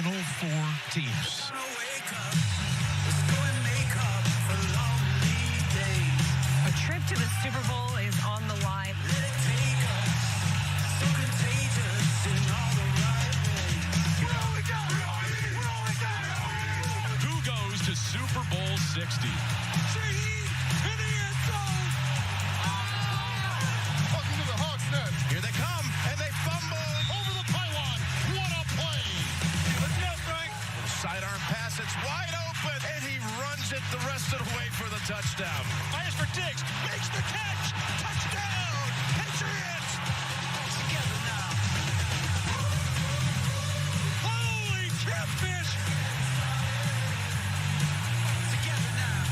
final four teams. A trip to the Super Bowl is on the line. Who goes to Super Bowl 60? Here they come, and they fumble over the pylon. What a play! Let's go, Frank. Sidearm pass, it's wide open, and he runs it the rest of the way for the touchdown. Fires for Diggs, makes the catch, touchdown, Patriots! Together now. Holy catfish! Together now.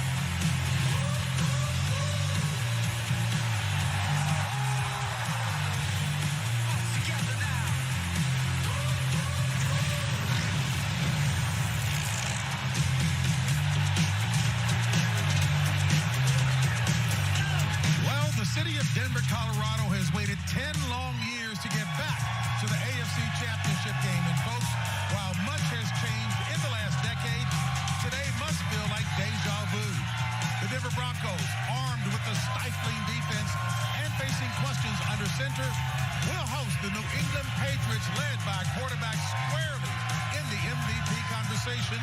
Denver, Colorado has waited 10 long years to get back to the AFC Championship game. And folks, while much has changed in the last decade, today must feel like deja vu. The Denver Broncos, armed with a stifling defense and facing questions under center, will host the New England Patriots, led by quarterback squarely in the MVP conversation,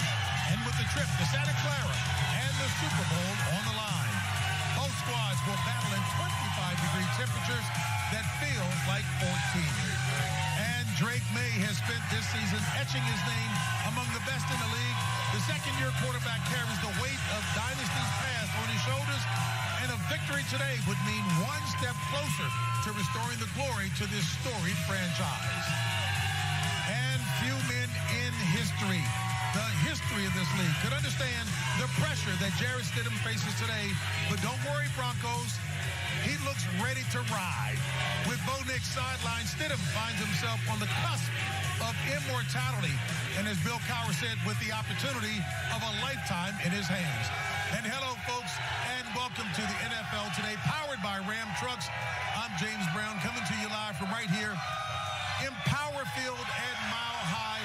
and with the trip to Santa Clara and the Super Bowl on the line. Both squads will battle in 25-degree temperatures that feel like 14. And Drake May has spent this season etching his name among the best in the league. The second-year quarterback carries the weight of dynasty's past on his shoulders, and a victory today would mean one step closer to restoring the glory to this storied franchise. And few men in history, the history of this league, could understand the pressure that Jarrett Stidham faces today. But don't worry, Broncos. He looks ready to ride. With Bo Nix sidelined, Stidham finds himself on the cusp of immortality. And as Bill Cowher said, with the opportunity of a lifetime in his hands. And hello, folks, and welcome to the NFL Today, powered by Ram Trucks. I'm James Brown, coming to you live from right here in Power Field at Mile High,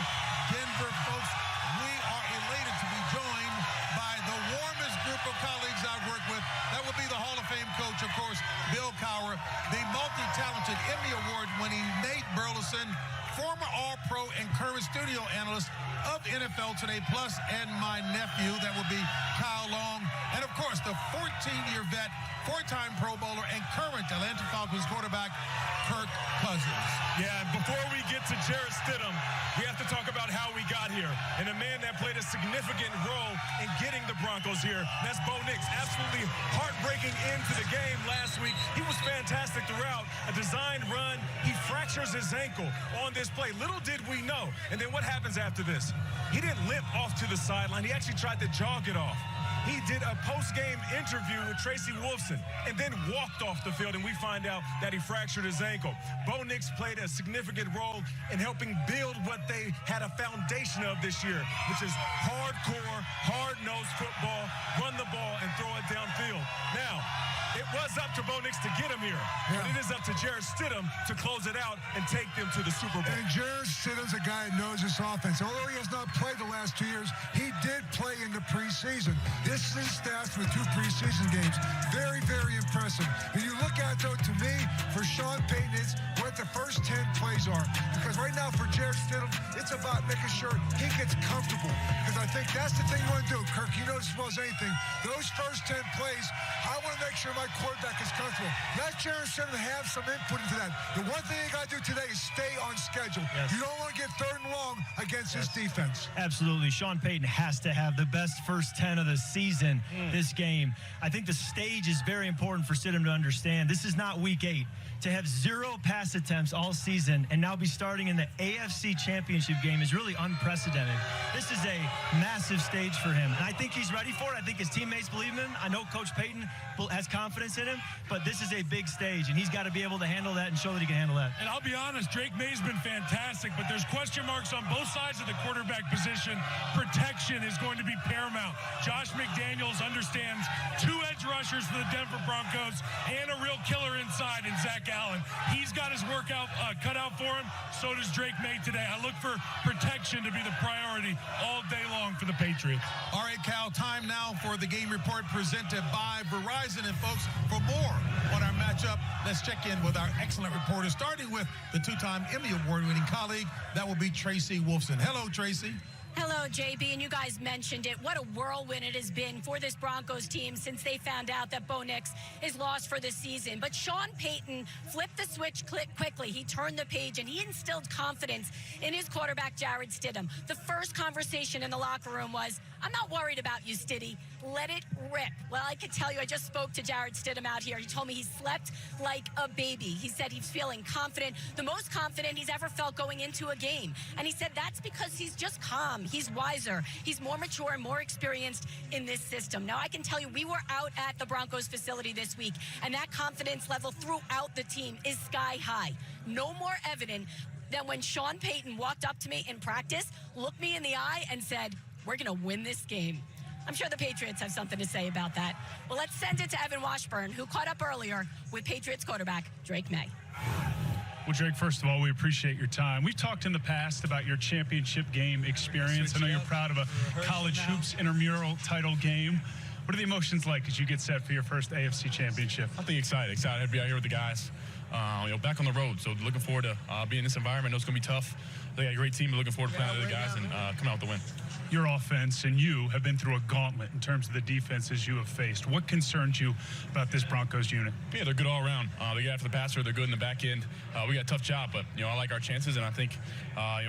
Denver, folks. We are elated to be joined by the warmest group of colleagues I've worked with. That would be the Hall of Fame coach, of course, Bill Cowher, the multi-talented Emmy Award-winning Nate Burleson, former All-Pro and current studio analyst of NFL Today Plus, and my nephew, that would be Kyle Long, and of course, the 14-year vet, four-time Pro Bowler, and current Atlanta Falcons quarterback, Kirk Cousins. Yeah, and before we get to Jarrett Stidham, we have to talk about how we got here. And a man that played a significant role in getting the Broncos here, that's Bo Nix. Absolutely heartbreaking end to the game last week. He was fantastic throughout. A designed run. He fractures his ankle on this play. Little did we know. And then what happens after this? He didn't limp off to the sideline. He actually tried to jog it off. He did a post-game interview with Tracy Wolfson and then walked off the field, and we find out that he fractured his ankle. Bo Nix played a significant role in helping build what they had a foundation of this year, which is hardcore, hard-nosed football, run the ball, and throw it downfield. Now, it was up to Bo Nix to get him here, but it is up to Jarrett Stidham to close it out and take them to the Super Bowl. And Jarrett Stidham's a guy that knows this offense. Although he has not played the last 2 years, he did play in the preseason. This is his stats with 2 preseason games. Very, very impressive. When you look at it, though, to me, for Sean Payton, it's what the first 10 plays are. Because right now, for Jarrett Stidham, it's about making sure he gets comfortable. Because I think that's the thing you want to do. Kirk, you know this as well as anything. Those first 10 plays, I want to make sure my quarterback is comfortable. Let Jarrett Stidham have some input into that. The one thing you got to do today is stay on schedule. Yes. You don't want to get third and long against this defense. Absolutely. Sean Payton has to have the best first 10 of the season this game. I think the stage is very important for Stidham to understand. This is not week 8. To have 0 pass attempts all season and now be starting in the AFC Championship game is really unprecedented. This is a massive stage for him, and I think he's ready for it. I think his teammates believe in him. I know Coach Payton has confidence in him, but this is a big stage, and he's got to be able to handle that and show that he can handle that. And I'll be honest, Drake May's been fantastic, but there's question marks on both sides of the quarterback position. Protection is going to be paramount. Josh McDaniels understands 2 edge rushers for the Denver Broncos and a real killer inside in Zach Allen. He's got his workout cut out for him. So does Drake May today. I look for protection to be the priority all day long for the Patriots. All right, Cal, time now for the game report presented by Verizon. And, folks, for more on our matchup, let's check in with our excellent reporter, starting with the two-time Emmy Award-winning colleague. That will be Tracy Wolfson. Hello, Tracy. Hello, JB, and you guys mentioned it. What a whirlwind it has been for this Broncos team since they found out that Bo Nix is lost for the season. But Sean Payton flipped the switch quickly. He turned the page, and he instilled confidence in his quarterback, Jarrett Stidham. The first conversation in the locker room was, I'm not worried about you, Stiddy. Let it rip. Well, I can tell you, I just spoke to Jarrett Stidham out here. He told me he slept like a baby. He said he's feeling confident, the most confident he's ever felt going into a game. And he said that's because he's just calm. He's wiser. He's more mature and more experienced in this system. Now, I can tell you, we were out at the Broncos facility this week, and that confidence level throughout the team is sky high. No more evident than when Sean Payton walked up to me in practice, looked me in the eye, and said, we're going to win this game. I'm sure the Patriots have something to say about that. Well, let's send it to Evan Washburn, who caught up earlier with Patriots quarterback Drake May. Well, Drake, first of all, we appreciate your time. We've talked in the past about your championship game experience. I know you're proud of a college hoops intramural title game. What are the emotions like as you get set for your first AFC championship? I think excited to be out here with the guys. Back on the road. So looking forward to being in this environment. I know it's going to be tough. They got a great team. Looking forward to playing with the guys and coming out with the win. Your offense and you have been through a gauntlet in terms of the defenses you have faced. What concerns you about this Broncos unit? Yeah, they're good all around. They get after the passer. They're good in the back end. We got a tough job, but I like our chances, and I think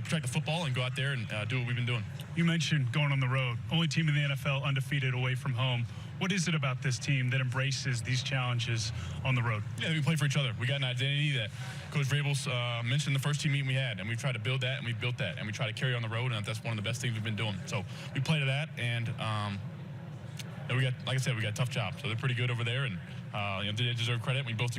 protect the football and go out there and do what we've been doing. You mentioned going on the road. Only team in the NFL undefeated away from home. What is it about this team that embraces these challenges on the road? Yeah, we play for each other. We got an identity that Coach Vrabel's mentioned the first team meeting we had, and we tried to build that, and we built that, and we try to carry on the road, and that's one of the best things we've been doing. So we play to that, and we got, like I said, we got a tough job. So they're pretty good over there, and they deserve credit. We both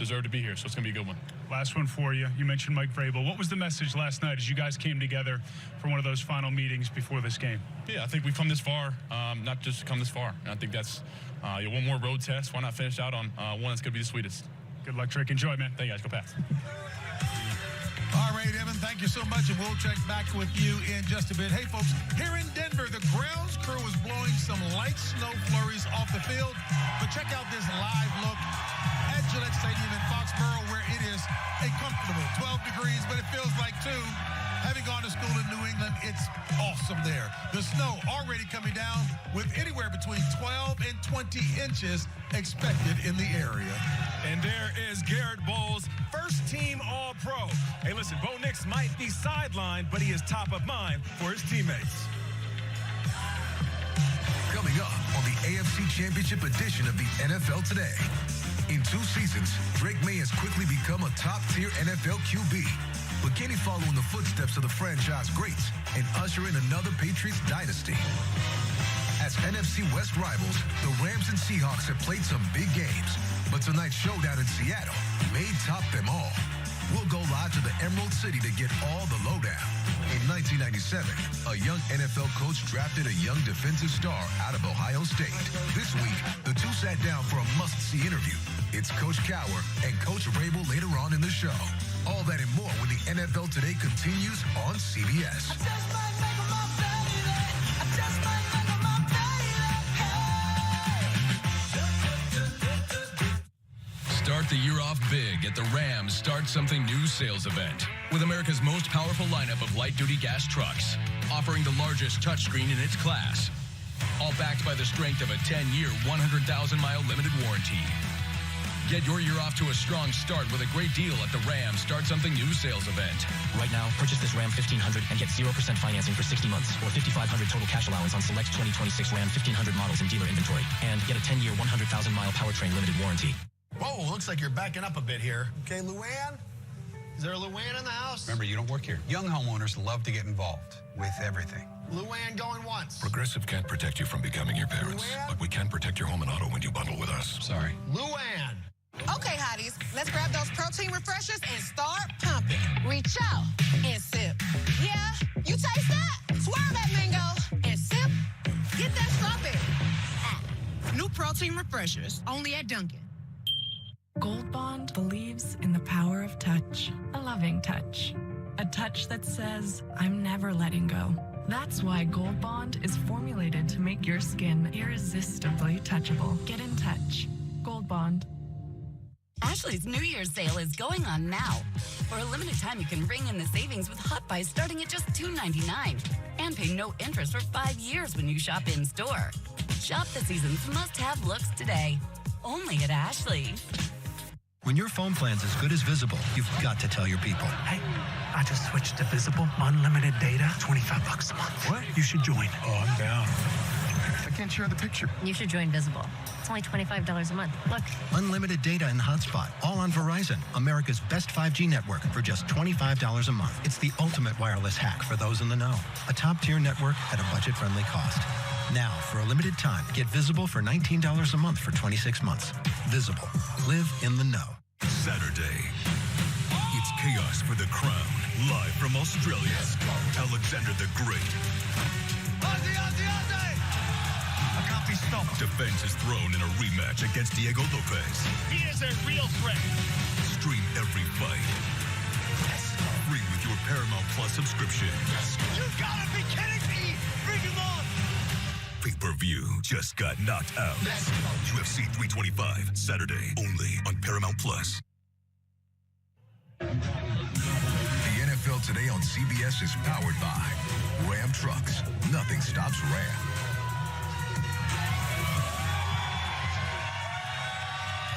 deserve to be here, so it's going to be a good one. Last one for you. You mentioned Mike Vrabel. What was the message last night as you guys came together for one of those final meetings before this game? Yeah, I think we've come this far, not just come this far. And I think that's one more road test. Why not finish out on one that's going to be the sweetest? Good luck, Drake. Enjoy, man. Thank you, guys. Go Pats. All right, Evan, thank you so much, and we'll check back with you in just a bit. Hey, folks, here in Denver, the grounds crew is blowing some light snow flurries off the field. But check out this live look at Gillette Stadium in Foxborough, where it is a comfortable 12 degrees, but it feels like 2. Having gone to school in New England, it's awesome there. The snow already coming down with anywhere between 12 and 20 inches expected in the area. And there is Garrett Bowles, first-team All-Pro. Hey, listen, Bo Nix might be sidelined, but he is top of mind for his teammates. Coming up on the AFC Championship edition of the NFL Today. In 2 seasons, Drake May has quickly become a top-tier NFL QB. But can he follow in the footsteps of the franchise greats and usher in another Patriots dynasty? As NFC West rivals, the Rams and Seahawks have played some big games. But tonight's showdown in Seattle may top them all. We'll go live to the Emerald City to get all the lowdown. In 1997, a young NFL coach drafted a young defensive star out of Ohio State. This week, the two sat down for a must-see interview. It's Coach Cowher and Coach Vrabel later on in the show. All that and more when the NFL Today continues on CBS. Start the year off big at the Rams Start Something New sales event with America's most powerful lineup of light-duty gas trucks, offering the largest touchscreen in its class, all backed by the strength of a 10-year, 100,000-mile limited warranty. Get your year off to a strong start with a great deal at the Ram Start Something New sales event. Right now, purchase this Ram 1500 and get 0% financing for 60 months or $5,500 total cash allowance on select 2026 Ram 1500 models in dealer inventory. And get a 10-year, 100,000-mile powertrain limited warranty. Whoa, looks like you're backing up a bit here. Okay, Luann? Is there a Luann in the house? Remember, you don't work here. Young homeowners love to get involved with everything. Luann going once. Progressive can't protect you from becoming your parents, Luann? but we can protect your home and auto when you bundle with us. Sorry. Luann! Okay, hotties, let's grab those protein refreshers and start pumping. Reach out and sip. Yeah, you taste that? Swirl that mango and sip. Get that strawberry. New protein refreshers, only at Dunkin'. Gold Bond believes in the power of touch, a loving touch. A touch that says, I'm never letting go. That's why Gold Bond is formulated to make your skin irresistibly touchable. Get in touch. Gold Bond. Ashley's New Year's sale is going on now. For a limited time, you can ring in the savings with Hot Buys starting at just $2.99 and pay no interest for 5 years when you shop in-store. Shop the season's must-have looks today. Only at Ashley. When your phone plan's as good as Visible, you've got to tell your people. Hey, I just switched to Visible. Unlimited data, $25 a month. What? You should join. Oh, I'm down. I can't share the picture. You should join Visible. It's only $25 a month. Look. Unlimited data and hotspot, all on Verizon, America's best 5G network, for just $25 a month. It's the ultimate wireless hack for those in the know. A top-tier network at a budget-friendly cost. Now, for a limited time, get Visible for $19 a month for 26 months. Visible. Live in the know. Saturday. It's chaos for the crown. Live from Australia. Alexander the Great. I can't be stopped. Defends his throne in a rematch against Diego Lopez. He is a real threat. Stream every fight. Free with your Paramount Plus subscription. You gotta be kidding me! Bring him on! Pay-per-view just got knocked out. UFC 325, Saturday, only on Paramount Plus. The NFL Today on CBS is powered by Ram Trucks. Nothing stops Ram.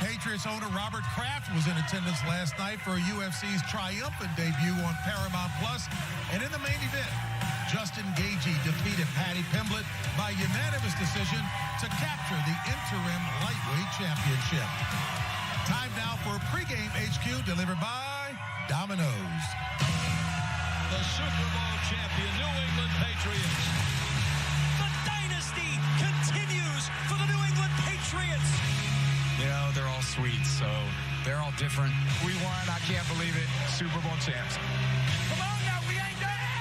Patriots owner Robert Kraft was in attendance last night for UFC's triumphant debut on Paramount Plus. And in the main event, Justin Gaethje defeated Paddy Pimblett by unanimous decision to capture the interim lightweight championship. Time now for pregame HQ delivered by Domino's. The Super Bowl champion New England Patriots. The dynasty continues for the New England Patriots. You know, they're all sweet, so they're all different. We won, I can't believe it. Super Bowl champs. Come on now, we ain't done it!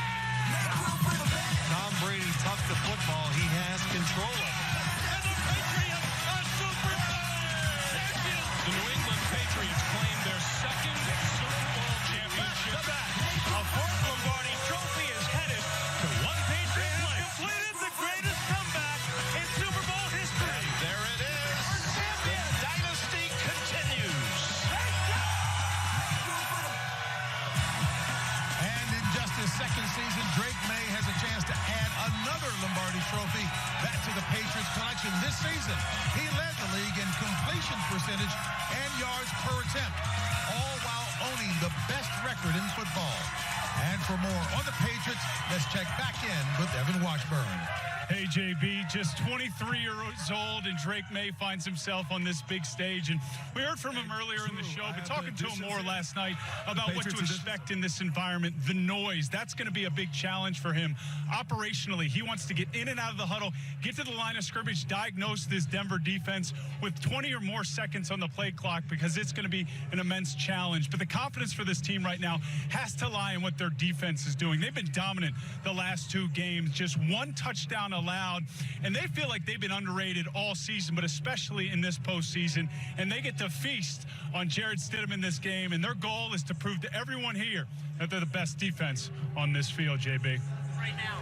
Tom Brady tucked the football he has control of. And the Patriots are Super Bowl champions! The New England Patriots claim their second Super Bowl championship. A fourth Lombardi trophy is headed to one Patriot play. Completed the greatest comeback in Super Bowl history. And there it is. The dynasty continues. And in just his second season, Drake May has a chance to add another Lombardi trophy back to the Patriots collection this season. He led the league in completion percentage and yards per attempt, all while owning the best record in football. And for more on the Patriots, let's check back in with Evan Washburn. Hey, JB, just 23 years old, and Drake May finds himself on this big stage. And we heard from him earlier in the show, but talking to him more last night about what to expect in this environment, the noise. That's going to be a big challenge for him. Operationally, he wants to get in and out of the huddle, get to the line of scrimmage, diagnose this Denver defense with 20 or more seconds on the play clock, because it's going to be an immense challenge. But the confidence for this team right now has to lie in what their defense is doing. They've been dominant the last two games, just one touchdown allowed, and they feel like they've been underrated all season, but especially in this postseason. And they get to feast on Jarrett Stidham in this game, and their goal is to prove to everyone here that they're the best defense on this field, JB. Right now.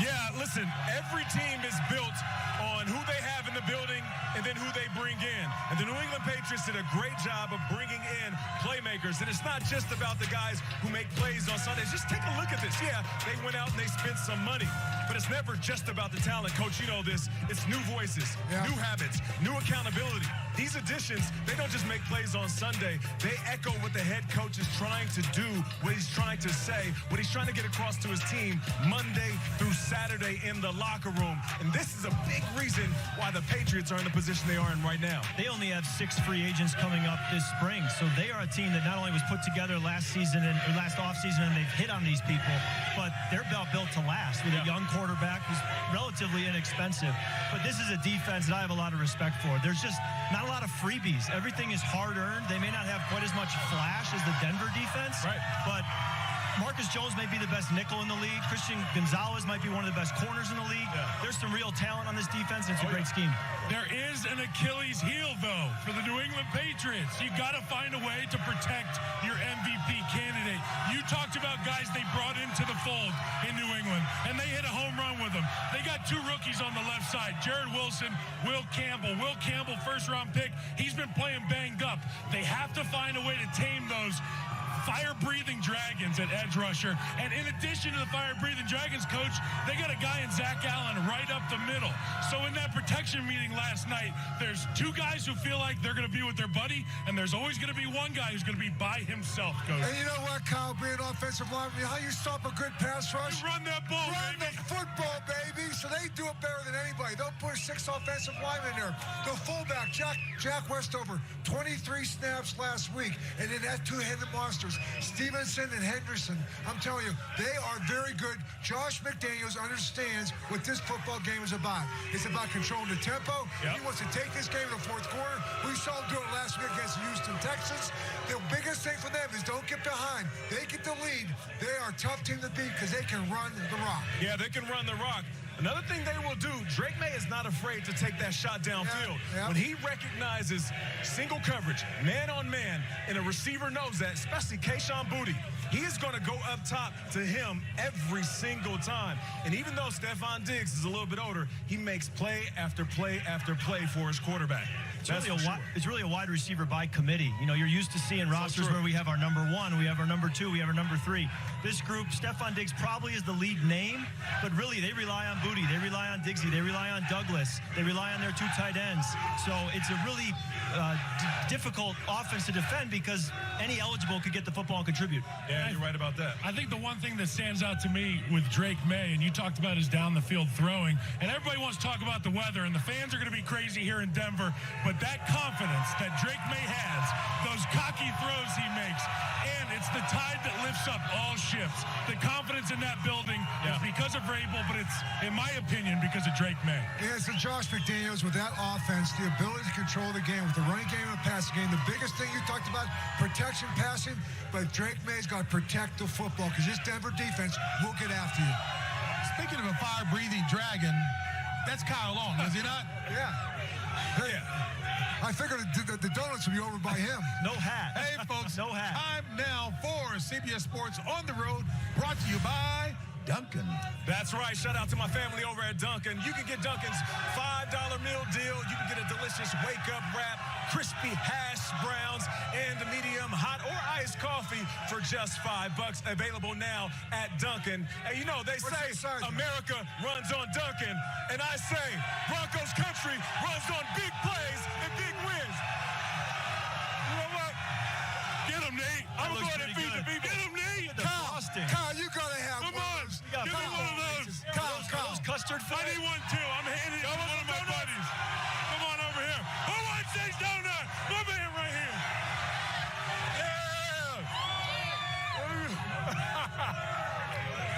Yeah, listen, every team is built on who they have in the building and then who they bring in. And the New England Patriots did a great job of bringing in playmakers. And it's not just about the guys who make plays on Sundays. Just take a look at this. Yeah, they went out and they spent some money. But it's never just about the talent. Coach, you know this. It's new voices, new habits, new accountability. These additions, they don't just make plays on Sunday. They echo what the head coach is trying to do, what he's trying to say, what he's trying to get across to his team Monday through Saturday in the locker room. And this is a big reason why the Patriots are in the position they are in right now. They only have 6 free agents coming up this spring, so they are a team that not only was put together last season and last offseason, and they've hit on these people, but they're built to last with a young quarterback who's relatively inexpensive. But this is a defense that I have a lot of respect for. There's just not a lot of freebies. Everything is hard-earned. They may not have quite as much flash as the Denver defense, but Marcus Jones may be the best nickel in the league. Christian Gonzalez might be one of the best corners in the league. Yeah. There's some real talent on this defense. It's a great scheme. There is an Achilles heel, though, for the New England Patriots. You got to find a way to protect your MVP candidate. You talked about guys they brought into the fold in New England, and they hit a home run with them. They got two rookies on the left side, Jared Wilson, Will Campbell. Will Campbell, first-round pick. He's been playing banged up. They have to find a way to tame those fire-breathing dragons at edge rusher. And in addition to the fire-breathing dragons, coach, they got a guy in Zach Allen right up the middle. So in that protection meeting last night, there's two guys who feel like they're going to be with their buddy, and there's always going to be one guy who's going to be by himself, coach. And you know what, Kyle, being offensive lineman, how you stop a good pass rush? You run that ball, Run baby. the football, baby. So they do it better than anybody. They'll put 6 offensive linemen there. The fullback, Jack Westover, 23 snaps last week, and then that two-headed monsters, Stevenson and Henderson. I'm telling you, they are very good. Josh McDaniels understands what this football game is about. It's about controlling the tempo. He wants to take this game to the fourth quarter. We saw him do it last week against the Houston Texans. The biggest thing for them is don't get behind. They get the lead. They are a tough team to beat because they can run the rock. Yeah, they can run the rock. Another thing they will do, Drake May is not afraid to take that shot downfield. When he recognizes single coverage, man on man, and a receiver knows that, especially Kayshon Boutte, he is going to go up top to him every single time. And even though Stephon Diggs is a little bit older, he makes play after play after play for his quarterback. It's really a wide receiver by committee. You know, you're used to seeing rosters where we have our number 1, we have our number 2, we have our number 3. This group, Stephon Diggs probably is the lead name, but really they rely on Boutte, they rely on Diggsy, they rely on Douglas, they rely on their 2 tight ends. So it's a really difficult offense to defend because any eligible could get the football and contribute. Yeah, you're right about that. I think the one thing that stands out to me with Drake May, and you talked about his down the field throwing, and everybody wants to talk about the weather, and the fans are going to be crazy here in Denver, but that confidence that Drake May has, those cocky throws he makes, and it's the tide that lifts up all ships. The confidence in that building is because of Vrabel, but it's, in my opinion, because of Drake May. Yeah, so Josh McDaniels with that offense, the ability to control the game with the running game and the passing game. The biggest thing you talked about, protection, passing, but Drake May's got to protect the football because this Denver defense will get after you. Speaking of a fire-breathing dragon, that's Kyle Long, is he not? Yeah. Hey, I figured the donuts would be over by him. No hat. Hey, folks. No hat. Time now for CBS Sports On the Road, brought to you by Dunkin'. That's right. Shout out to my family over at Dunkin'. You can get Dunkin's $5 meal deal. You can get a delicious wake-up wrap, crispy hash browns, and a medium hot or iced coffee for just $5. Available now at Dunkin'. And you know, they say America runs on Dunkin', and I say Broncos country runs on big plays and big wins. You know what? Get him, Nate. I'm going to feed the people. Get him, Nate. Kyle, you got to have Come on. Give me one of those. Kyle. Those custard I need one, too. I'm handing it to one of my buddies. Come on over here. Who wants these donuts? My man right here. Yeah.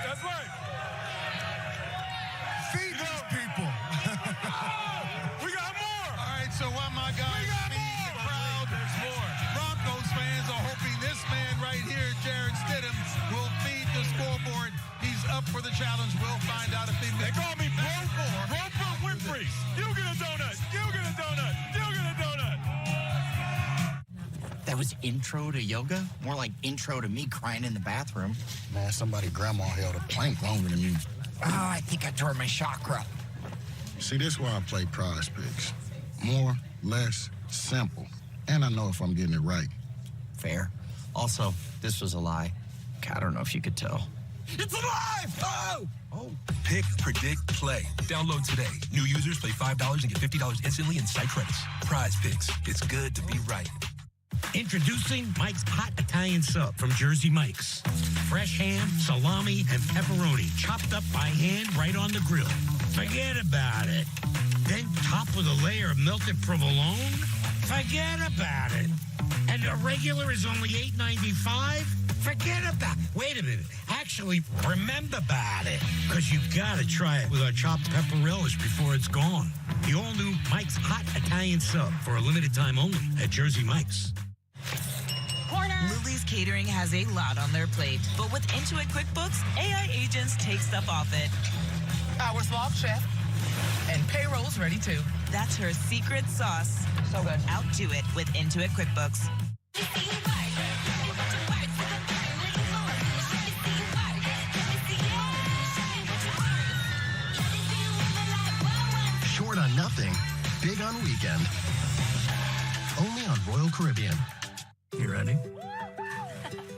That's right. Feed these people. We got more. All right, so while my guys feed the crowd, there's more. Broncos fans are hoping this man right here, Jarrett Stidham, will feed the scoreboard. He's up for the challenge. We'll find out if They call me Roper Winfrey. You get a donut. You get a donut. You get a donut. That was intro to yoga? More like intro to me crying in the bathroom. Man, somebody grandma held a plank longer than me. Oh, I think I tore my chakra. See, this is why I play Prize Picks. More, less, simple. And I know if I'm getting it right. Fair. Also, this was a lie. I don't know if you could tell. It's alive! Oh! Pick, predict, play. Download today. New users play $5 and get $50 instantly in site credits. Prize Picks. It's good to be right. Introducing Mike's Hot Italian Sub from Jersey Mike's. Fresh ham, salami, and pepperoni chopped up by hand right on the grill. Forget about it. Then topped with a layer of melted provolone? Forget about it. And the regular is only $8.95? Forget about it. Wait a minute. Actually, remember about it. Because you gotta try it with our chopped pepper relish before it's gone. The all-new Mike's Hot Italian Sub for a limited time only at Jersey Mike's. Corner. Lily's Catering has a lot on their plate, but with Intuit QuickBooks, AI agents take stuff off it. Hours logged, chef. And payroll's ready too. That's her secret sauce. So good. Outdo it with Intuit QuickBooks. Short on nothing, big on weekend. Only on Royal Caribbean. You ready?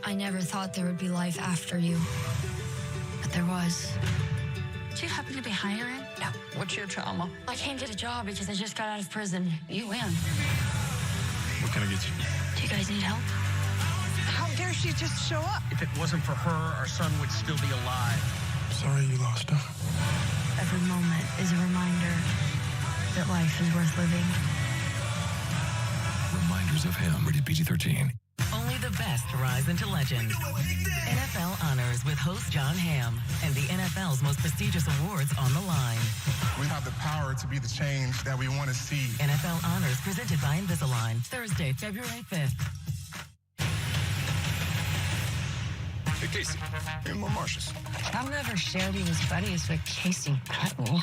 I never thought there would be life after you, but there was. Do you happen to be hiring? No. What's your trauma? I can't get a job because I just got out of prison. You win. What can I get you? Do you guys need help? How dare she just show up? If it wasn't for her, our son would still be alive. Sorry you lost her. Every moment is a reminder that life is worth living. Reminders of him. Rated PG-13. Only the best rise into legend. NFL Honors with host John Hamm and the NFL's most prestigious awards on the line. We have the power to be the change that we want to see. NFL Honors presented by Invisalign. Thursday, February 5th. Hey, Casey. Hey, more Marshes. I've never shared he was buddies with Casey Patton.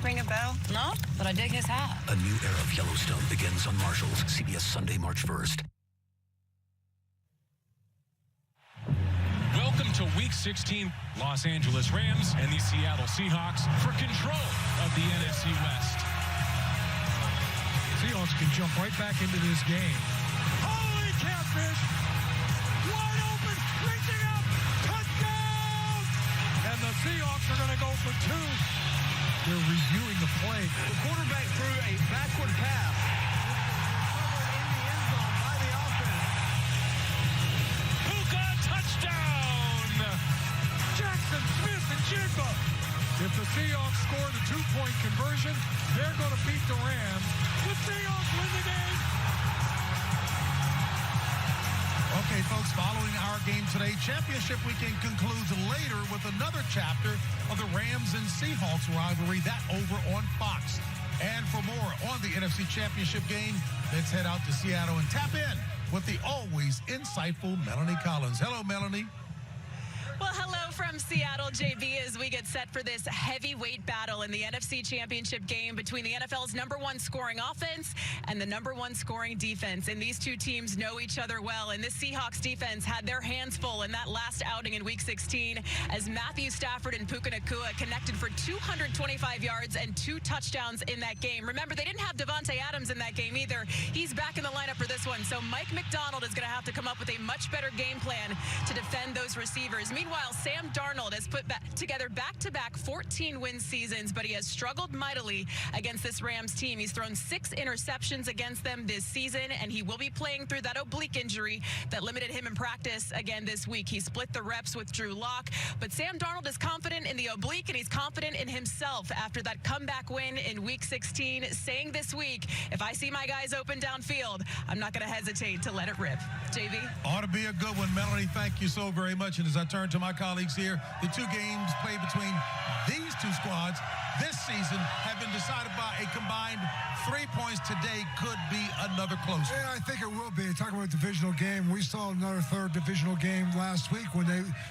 Ring a bell? No, but I dig his hat. A new era of Yellowstone begins on Marshalls. CBS Sunday, March 1st. Welcome to Week 16. Los Angeles Rams and the Seattle Seahawks for control of the NFC West. Seahawks can jump right back into this game. Holy catfish! Wide open, reaching up, touchdown! And the Seahawks are going to go for two. They're reviewing the play. The quarterback threw a backward pass. Covered in the end zone by the offense. Puka, touchdown! Jackson, Smith, and Jigba. If the Seahawks score the two-point conversion, they're going to beat the Rams. The Seahawks win the game. Okay, folks, following our game today, championship weekend concludes later with another chapter of the Rams and Seahawks rivalry, that over on Fox. And for more on the NFC Championship game, let's head out to Seattle and tap in with the always insightful Melanie Collins. Hello, Melanie. Well, hello from Seattle, JB, as we get set for this heavyweight battle in the NFC Championship game between the NFL's #1 scoring offense and the #1 scoring defense. And these two teams know each other well. And this Seahawks defense had their hands full in that last outing in Week 16 as Matthew Stafford and Puka Nacua connected for 225 yards and 2 touchdowns in that game. Remember, they didn't have Devontae Adams in that game either. He's back in the lineup for this one. So Mike McDonald is going to have to come up with a much better game plan to defend those receivers. Meanwhile, Sam Darnold has put together back-to-back 14-win seasons, but he has struggled mightily against this Rams team. He's thrown 6 interceptions against them this season, and he will be playing through that oblique injury that limited him in practice again this week. He split the reps with Drew Lock, but Sam Darnold is confident in the oblique, and he's confident in himself after that comeback win in Week 16, saying this week, if I see my guys open downfield, I'm not going to hesitate to let it rip. JV? Ought to be a good one, Melanie. Thank you so very much. And as I turn to my colleagues here, the 2 games played between these 2 squads this season have been decided by a combined 3 points. Today could be another close one. Yeah, I think it will be. Talking about a divisional game, we saw another third divisional game last week when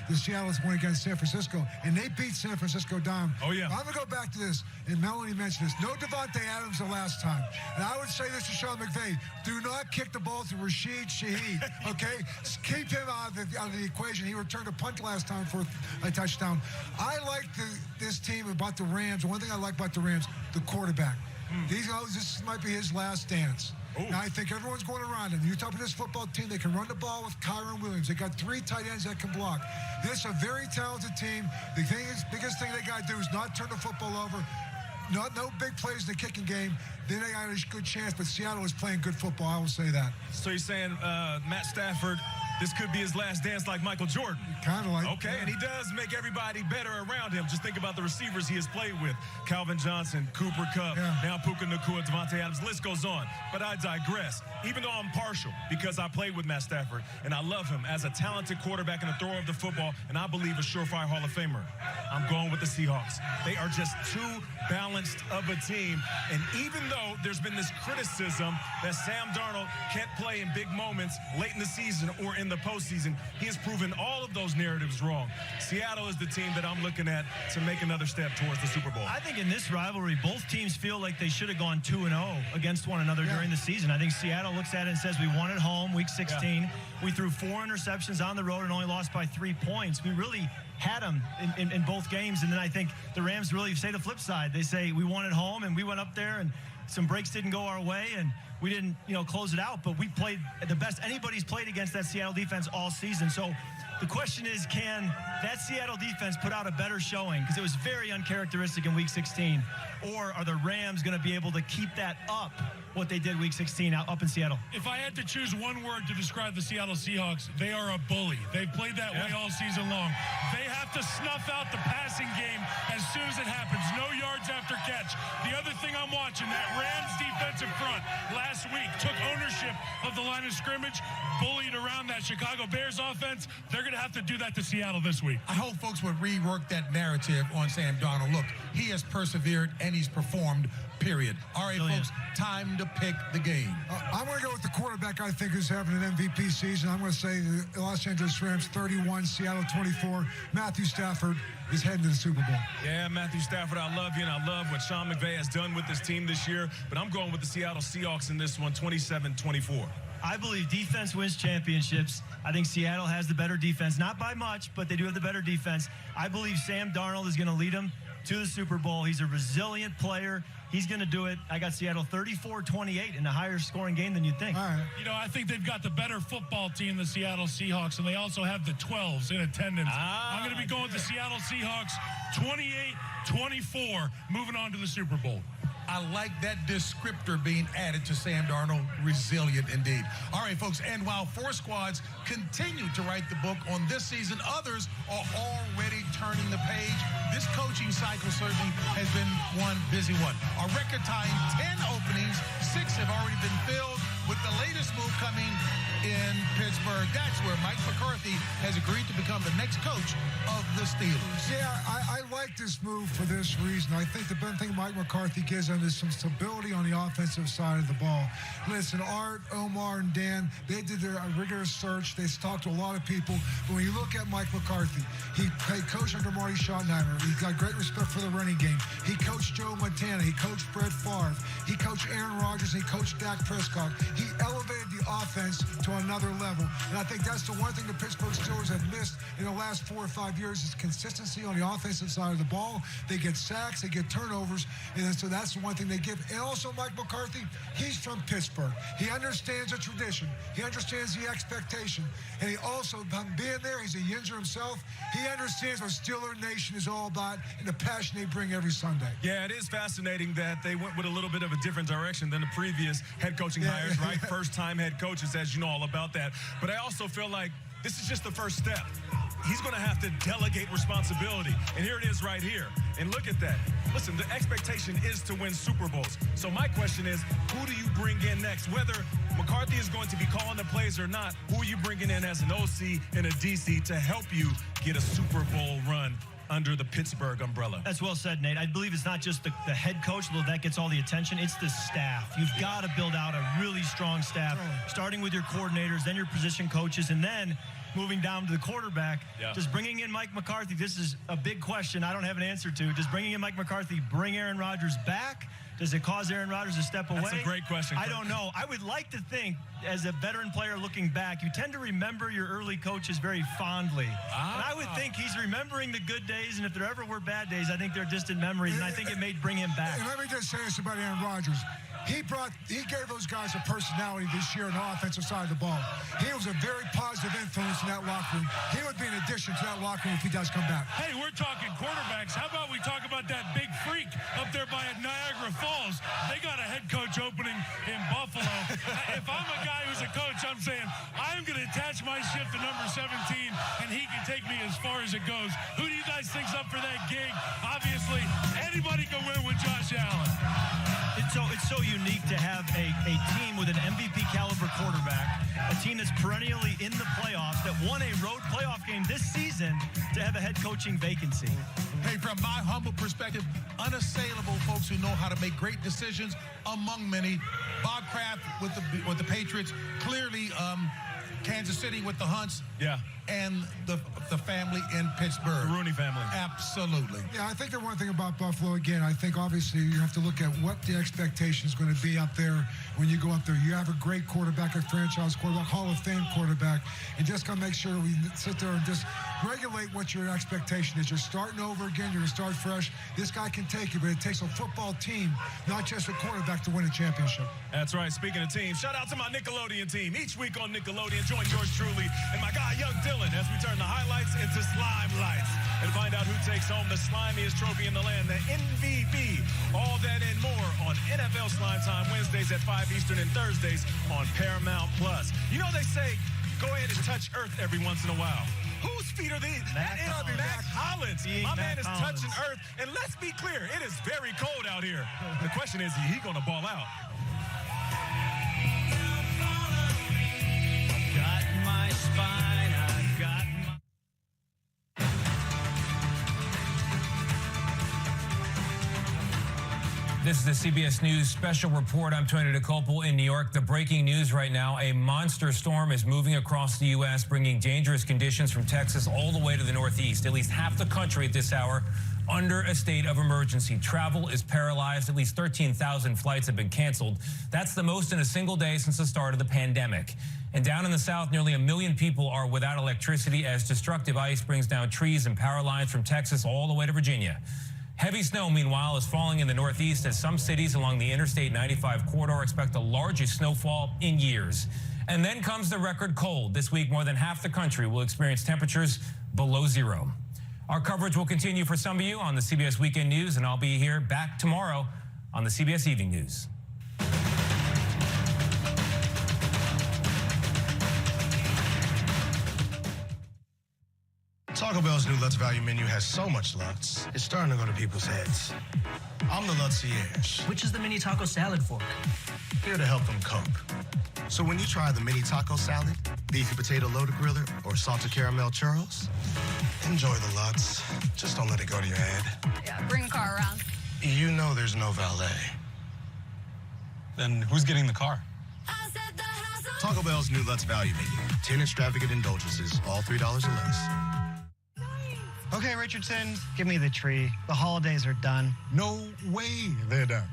the Seattle's went against San Francisco, and they beat San Francisco down. Oh, yeah. I'm going to go back to this, and Melanie mentioned this. No Devontae Adams the last time. And I would say this to Sean McVay. Do not kick the ball to Rashid Shaheed, okay? Keep him out of the equation. He returned a punt last time for a touchdown. I like this team about the Rams. One thing I like about the Rams, the quarterback. This might be his last dance. Now, I think everyone's going around him. You talk about this football team, they can run the ball with Kyron Williams. They got 3 tight ends that can block. This is a very talented team. The biggest thing they got to do is not turn the football over. No big plays in the kicking game. Then they got a good chance, but Seattle is playing good football. I will say that. So you're saying Matt Stafford, this could be his last dance like Michael Jordan? Kind of like. Okay, and he does make everybody better around him. Just think about the receivers he has played with. Calvin Johnson, Cooper Kupp, now Puka Nacua, Devontae Adams. List goes on. But I digress. Even though I'm partial because I played with Matt Stafford and I love him as a talented quarterback and a thrower of the football, and I believe a surefire Hall of Famer, I'm going with the Seahawks. They are just too balanced of a team. And even though there's been this criticism that Sam Darnold can't play in big moments late in the season or in the postseason, he has proven all of those narratives wrong. Seattle is the team that I'm looking at to make another step towards the Super Bowl. I think in this rivalry, both teams feel like they should have gone 2-0 against one another during the season. I think Seattle looks at it and says, we won at home, week 16. Yeah. We threw 4 interceptions on the road and only lost by 3 points. We really had them in both games. And then I think the Rams really say the flip side. They say we won at home and we went up there and some breaks didn't go our way and we didn't, close it out. But we played the best anybody's played against that Seattle defense all season. So the question is, can that Seattle defense put out a better showing? Because it was very uncharacteristic in week 16. Or are the Rams going to be able to keep that up, what they did week 16 up in Seattle? If I had to choose one word to describe the Seattle Seahawks, they are a bully. They've played that way all season long. They have to snuff out the passing game as soon as it happens. No yards after catch. The other thing I'm watching, that Rams defensive front last week took ownership of the line of scrimmage, bullied around that Chicago Bears offense. They're going to have to do that to Seattle this week. I hope folks would rework that narrative on Sam Darnold. Look, he has persevered and he's performed, period. All right, folks, time to pick the game. I'm going to go with the quarterback I think is having an MVP season. I'm going to say the Los Angeles Rams 31, Seattle 24. Matthew Stafford is heading to the Super Bowl. Yeah, Matthew Stafford, I love you, and I love what Sean McVay has done with this team this year. But I'm going with the Seattle Seahawks in this one, 27-24. I believe defense wins championships. I think Seattle has the better defense. Not by much, but they do have the better defense. I believe Sam Darnold is going to lead them to the Super Bowl. He's a resilient player. He's going to do it. I got Seattle 34-28 in a higher scoring game than you'd think. All right. I think they've got the better football team, the Seattle Seahawks, and they also have the 12s in attendance. I'm going to be going with the Seattle Seahawks 28-24, moving on to the Super Bowl. I like that descriptor being added to Sam Darnold. Resilient indeed. All right, folks, and while 4 squads continue to write the book on this season, others are already turning the page. This coaching cycle certainly has been one busy one. A record-tying 10 openings, 6 have already been filled, with the latest move coming in Pittsburgh. That's where Mike McCarthy has agreed to become the next coach of the Steelers. Yeah, I like this move for this reason. I think the best thing Mike McCarthy gives them is some stability on the offensive side of the ball. Listen, Art, Omar, and Dan, they did their rigorous search. They talked to a lot of people. But when you look at Mike McCarthy, he coached under Marty Schottenheimer. He got great respect for the running game. He coached Joe Montana. He coached Brett Favre. He coached Aaron Rodgers. He coached Dak Prescott. He elevated the offense to another level. And I think that's the one thing the Pittsburgh Steelers have missed in the last 4 or 5 years is consistency on the offensive side of the ball. They get sacks, they get turnovers, and so that's the one thing they give. And also Mike McCarthy, he's from Pittsburgh. He understands the tradition. He understands the expectation. And he also, being there, he's a Yinzer himself. He understands what Steeler Nation is all about and the passion they bring every Sunday. Yeah, it is fascinating that they went with a little bit of a different direction than the previous head coaching hires, right? First-time head coaches, as you know all about that. But I also feel like this is just the first step. He's going to have to delegate responsibility. And here it is right here. And look at that. Listen, the expectation is to win Super Bowls. So my question is, who do you bring in next? Whether McCarthy is going to be calling the plays or not, who are you bringing in as an OC and a DC to help you get a Super Bowl run under the Pittsburgh umbrella? That's well said, Nate. I believe it's not just the head coach, although that gets all the attention. It's the staff. You've got to build out a really strong staff, starting with your coordinators, then your position coaches, and then moving down to the quarterback. Just bringing in Mike McCarthy, this is a big question I don't have an answer to. Does bringing in Mike McCarthy bring Aaron Rodgers back? Does it cause Aaron Rodgers to step away? That's a great question. I don't know. I would like to think, as a veteran player looking back, you tend to remember your early coaches very fondly. And I would think he's remembering the good days, and if there ever were bad days, I think they're distant memories, and I think it may bring him back. And let me just say this about Aaron Rodgers. He gave those guys a personality this year on the offensive side of the ball. He was a very positive influence in that locker room. He would be an addition to that locker room if he does come back. Hey, we're talking quarterbacks. How about we talk about that big freak up there by Niagara Falls? They got a head coach opening in Buffalo. If I'm a guy who's a coach, I'm saying, I'm going to attach my ship to number 17, and he can take me as far as it goes. Who do you guys think's up for that gig? Obviously, anybody can win with Josh Allen. It's so unique to have a team with an MVP caliber quarterback, a team that's perennially in the playoffs, that won a road playoff game this season, to have a head coaching vacancy. Hey, from my humble perspective, unassailable folks who know how to make great decisions among many. Bob Kraft with the Patriots, clearly Kansas City with the Hunts. Yeah. And the family in Pittsburgh. The Rooney family. Absolutely. Yeah, I think the one thing about Buffalo, again, I think obviously you have to look at what the expectation is going to be up there when you go up there. You have a great quarterback, a franchise quarterback, Hall of Fame quarterback, and just got to make sure we sit there and just regulate what your expectation is. You're starting over again. You're going to start fresh. This guy can take you, but it takes a football team, not just a quarterback, to win a championship. That's right. Speaking of teams, shout out to my Nickelodeon team. Each week on Nickelodeon, join yours truly and my guy, Young Dylan, as we turn the highlights into slime lights and find out who takes home the slimiest trophy in the land, the MVP. All that and more on NFL Slime Time, Wednesdays at 5 Eastern and Thursdays on Paramount+. You know they say, go ahead and touch Earth every once in a while. Whose feet are these? That is Max Hollins. My man is touching Earth. And let's be clear, it is very cold out here. The question is he going to ball out? Got my spine, I got my... This is the CBS News special report. I'm Tony DeCopel in New York. The breaking news right now, a monster storm is moving across the U.S., bringing dangerous conditions from Texas all the way to the Northeast. At least half the country at this hour under a state of emergency. Travel is paralyzed. At least 13,000 flights have been canceled. That's the most in a single day since the start of the pandemic. And down in the South, nearly 1 million people are without electricity as destructive ice brings down trees and power lines from Texas all the way to Virginia. Heavy snow, meanwhile, is falling in the Northeast as some cities along the Interstate 95 corridor expect the largest snowfall in years. And then comes the record cold. This week, more than half the country will experience temperatures below zero. Our coverage will continue for some of you on the CBS Weekend News, and I'll be here back tomorrow on the CBS Evening News. Taco Bell's new Lutz value menu has so much Lutz, it's starting to go to people's heads. I'm the Lutzierge. Which is the mini taco salad for? Here to help them cope. So when you try the mini taco salad, beefy potato loaded griller, or salted caramel churros, enjoy the Lutz. Just don't let it go to your head. Yeah, bring the car around. You know there's no valet. Then who's getting the car? Taco Bell's new Lutz value menu. 10 extravagant indulgences, all $3 or less. Okay, Richardson, give me the tree. The holidays are done. No way they're done.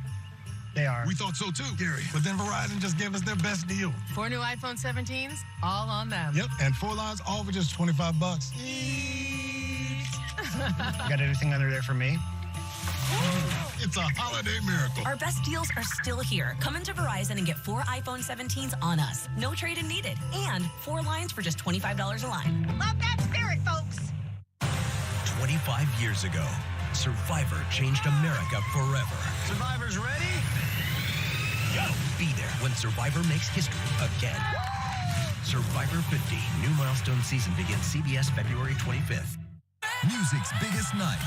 They are. We thought so too, Gary. But then Verizon just gave us their best deal. 4 new iPhone 17s, all on them. Yep, and 4 lines, all for just $25. You got anything under there for me? It's a holiday miracle. Our best deals are still here. Come into Verizon and get 4 iPhone 17s on us. No trade-in needed. And 4 lines for just $25 a line. Love that spirit, folks. 25 years ago, Survivor changed America forever. Survivor's ready? Go! Be there when Survivor makes history again. Survivor 50, new milestone season begins CBS February 25th. Music's biggest night,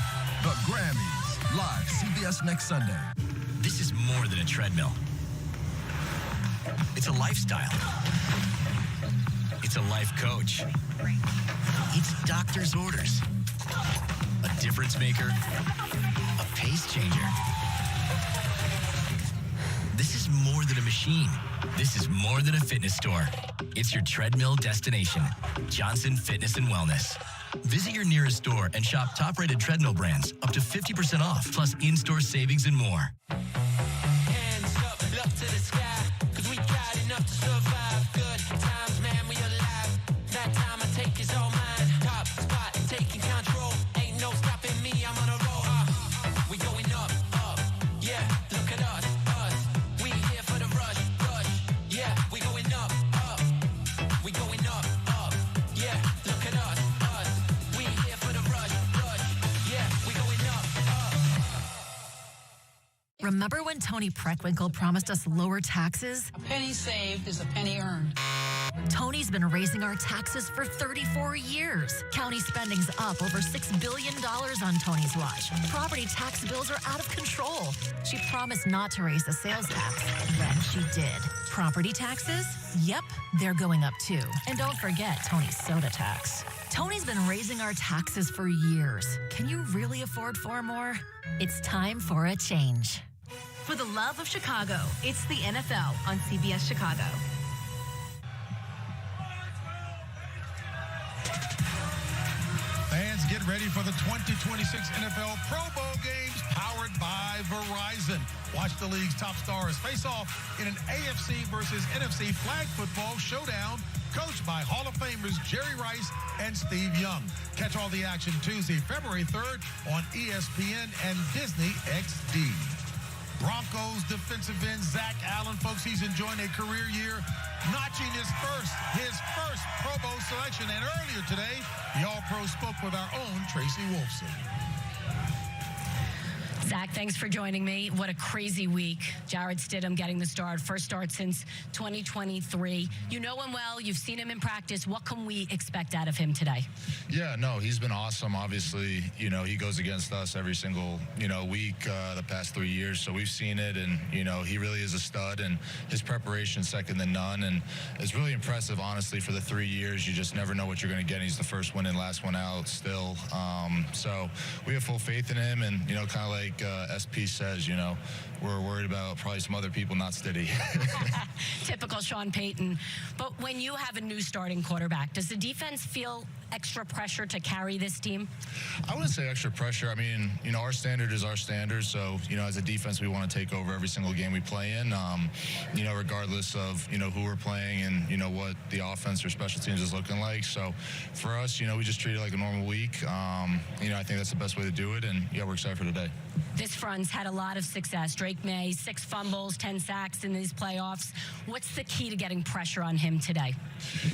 the Grammys, live CBS next Sunday. This is more than a treadmill. It's a lifestyle. It's a life coach. It's doctor's orders. A difference maker. A pace changer. This is more than a machine. This is more than a fitness store. It's your treadmill destination. Johnson Fitness and Wellness. Visit your nearest store and shop top-rated treadmill brands up to 50% off, plus in-store savings and more. Hands up, up to the sky, 'cause we got enough to survive. Good times, man, we alive. That time I take is all mine. Top spot, taking control. Ain't no stopping me, I'm on a roll. We going up, up. Yeah, look at us, us. We here for the rush, rush. Yeah, we going up, up. We going up, up. Yeah, look at us, us. We here for the rush, rush. Yeah, we going up, up. Remember when Tony Preckwinkle promised us lower taxes? A penny saved is a penny earned. Tony's been raising our taxes for 34 years. County spending's up over $6 billion on Tony's watch. Property tax bills are out of control. She promised not to raise the sales tax. Then she did. Property taxes? Yep, they're going up too. And don't forget Tony's soda tax. Tony's been raising our taxes for years. Can you really afford 4 more? It's time for a change. For the love of Chicago, it's the NFL on CBS Chicago. Fans, get ready for the 2026 NFL Pro Bowl games powered by Verizon. Watch the league's top stars face off in an AFC versus NFC flag football showdown coached by Hall of Famers Jerry Rice and Steve Young. Catch all the action Tuesday, February 3rd on ESPN and Disney XD. Broncos defensive end Zach Allen, folks, he's enjoying a career year, notching his first Pro Bowl selection. And earlier today, the All-Pro spoke with our own Tracy Wolfson. Zach, thanks for joining me. What a crazy week. Jarrett Stidham getting the start, first start since 2023. You know him well. You've seen him in practice. What can we expect out of him today? Yeah, no, he's been awesome. Obviously, you know, he goes against us every single, week the past 3 years. So we've seen it, and, he really is a stud, and his preparation second to none. And it's really impressive, honestly, for the 3 years. You just never know what you're going to get. He's the first one in, last one out still. So we have full faith in him, and, kind of like SP says, we're worried about probably some other people, not Stiddy. Typical Sean Payton. But when you have a new starting quarterback, does the defense feel extra pressure to carry this team? I wouldn't say extra pressure. I mean, our standard is our standard. So, as a defense, we want to take over every single game we play in, regardless of, who we're playing and, what the offense or special teams is looking like. So for us, we just treat it like a normal week. I think that's the best way to do it. And, we're excited for today. This front's had a lot of success. Drake May, 6 fumbles, 10 sacks in these playoffs. What's the key to getting pressure on him today?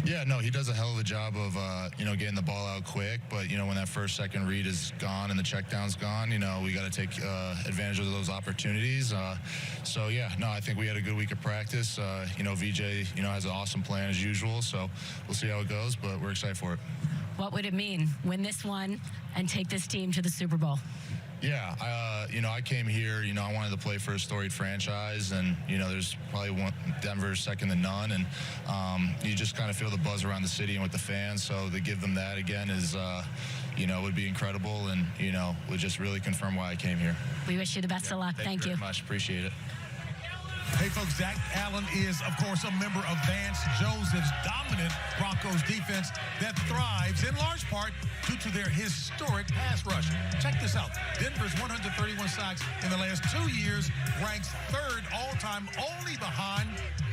Yeah, no, he does a hell of a job of, getting the ball out quick. But, when that first, second read is gone and the check down's gone, we got to take advantage of those opportunities. So, yeah, no, I think we had a good week of practice. VJ, has an awesome plan as usual. So we'll see how it goes, but we're excited for it. What would it mean? Win this one and take this team to the Super Bowl? Yeah, I came here, I wanted to play for a storied franchise, and, there's probably Denver's second to none, and you just kind of feel the buzz around the city and with the fans, so to give them that again is, would be incredible, and, would just really confirm why I came here. We wish you the best of luck. Thank you very much. Appreciate it. Hey, folks, Zach Allen is, of course, a member of Vance Joseph's dominant Broncos defense that thrives in large part due to their historic pass rush. Check this out. Denver's 131 sacks in the last 2 years ranks 3rd all-time, only behind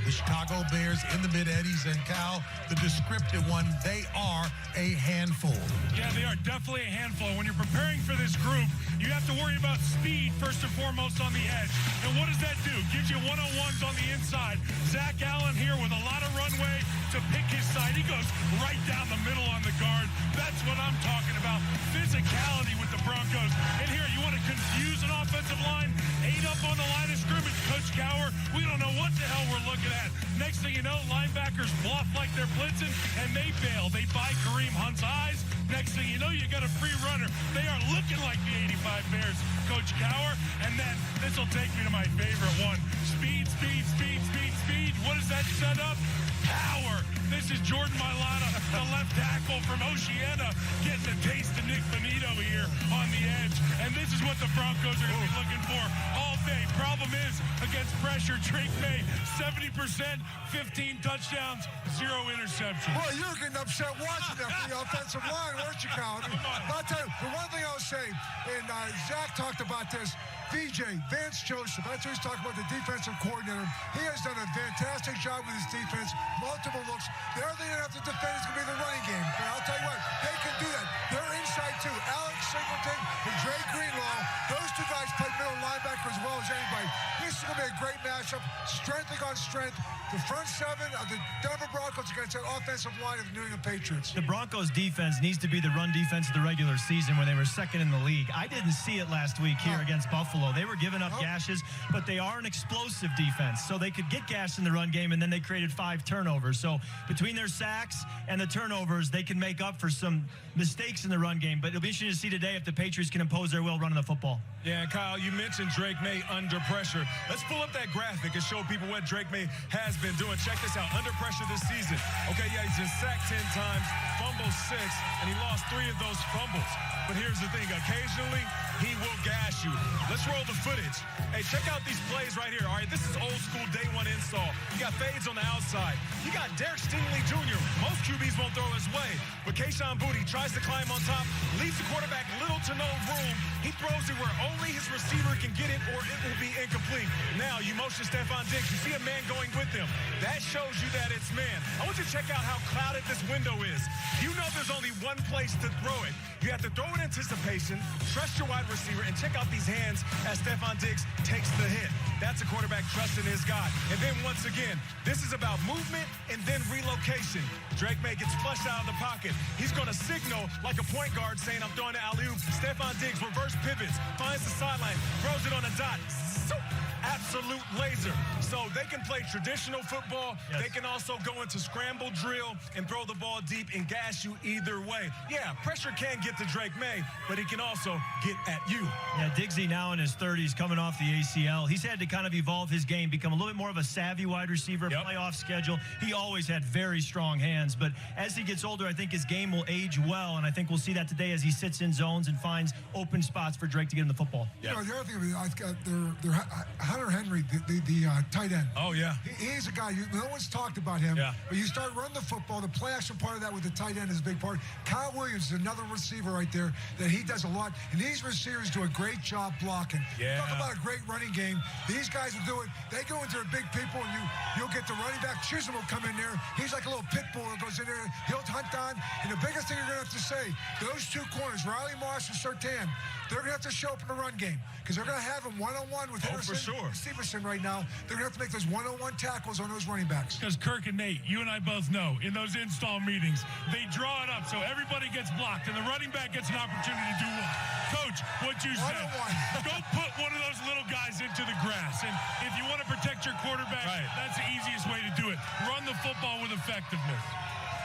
the Chicago Bears in the mid-80s. And Cal, the descriptive one, they are a handful. Yeah, they are definitely a handful. When you're preparing for this group, you have to worry about speed first and foremost on the edge. And what does that do? Gives you one-on-ones on the inside. Zach Allen here with a lot of runway to pick his side. He goes right down the middle on the guard. That's what I'm talking about. Physicality with the Broncos. And here, you want to confuse an offensive line? 8 up on the line of scrimmage. Coach Gower, we don't know what the hell we're looking at. Next thing you know, linebackers bluff like they're blitzing, and they bail. They buy Kareem Hunt's eyes. Next thing you know, you got a free runner. They are looking like the 85 Bears, Coach Gower. And then this will take me to my favorite one. Speed, speed, speed, speed, speed. What does that set up? Power. This is Jordan Mailata, the left tackle from Oceana, getting a taste of Nick Bonito here on the edge. And this is what the Broncos are going to be looking for all day. Problem is, against pressure, Drake May, 70%, 15 touchdowns, 0 interceptions. Well, you're getting upset watching that for the offensive line, weren't you, Cal? I'll tell you, the one thing I'll say, and Zach talked about this, VJ, Vance Joseph, that's who he's talking about, the defensive coordinator. He has done a fantastic job with his defense, multiple looks. The other thing they have to defend is going to be the running game. But I'll tell you what, they can do that. They're inside, too. Alex Singleton and Dre Greenlaw, those 2 guys play middle linebacker as well as anybody. This is going to be a great matchup, strength against strength. the front seven of the Denver Broncos against that offensive line of the New England Patriots. The Broncos defense needs to be the run defense of the regular season when they were second in the league. I didn't see it last week here against Buffalo. They were giving up gashes, but they are an explosive defense. So they could get gashed in the run game, and then they created 5 turnovers. So between their sacks and the turnovers, they can make up for some mistakes in the run game. But it'll be interesting to see today if the Patriots can impose their will running the football. Yeah, and Kyle, you mentioned Drake May under pressure. Let's pull up that graphic and show people what Drake May has been doing. Check this out. Under pressure this season. Okay, yeah, he's been sacked 10 times, fumbled 6, and he lost 3 of those fumbles. But here's the thing. Occasionally, he will gash you. Let's roll the footage. Hey, check out these plays right here. All right, this is old school day one install. You got fades on the outside. You got Derek Stingley Jr. Most QBs won't throw his way. But Kayshon Boutte tries to climb on top, leaves the quarterback little to no room. He throws it where only his receiver can get it or it will be incomplete. Now you motion Stephon Diggs. You see a man going with him. That shows you that it's man. I want you to check out how clouded this window is. You know there's only one place to throw it. You have to throw in anticipation, trust your wide receiver, and check out these hands as Stephon Diggs takes the hit. That's a quarterback trusting his guy. And then once again, this is about movement and then relocation. Drake May gets flushed out of the pocket. He's going to signal like a point guard saying, I'm throwing the alley-oop. Stephon Diggs reverse pivots, finds the sideline, throws it on a dot. Absolute laser. So they can play traditional football. Yes. They can also go into scramble drill and throw the ball deep and gash you either way. Yeah, pressure can get to Drake May, but he can also get at you. Yeah, Diggsy now in his 30s coming off the ACL. He's had to kind of evolve his game, become a little bit more of a savvy wide receiver, playoff schedule. He always had very strong hands, but as he gets older, I think his game will age well, and I think we'll see that today as he sits in zones and finds open spots for Drake to get in the football. Yeah. You know, the other thing, I've got Hunter Henry, the tight end. Oh, yeah. He's a guy, no one's talked about him. Yeah. But you start running the football, the play action part of that with the tight end is a big part. Kyle Williams is another receiver right there that he does a lot. And these receivers do a great job blocking. Yeah. Talk about a great running game. These guys will do it. They go into their big people, and you'll get the running back. Chisholm will come in there. He's like a little pit bull that goes in there. He'll hunt down. And the biggest thing you're going to have to say, those 2 corners, Riley Moss and Surtain, they're going to have to show up in the run game because they're going to have him one-on-one with Henderson and Stevenson right now. They're going to have to make those one-on-one tackles on those running backs. Because Kirk and Nate, you and I both know, in those install meetings, they draw it up so everybody gets blocked and the running back gets an opportunity to do what? Coach, what you said. Go put one of those little guys into the grass. And if you want to protect your quarterback, that's the easiest way to do it. Run the football with effectiveness.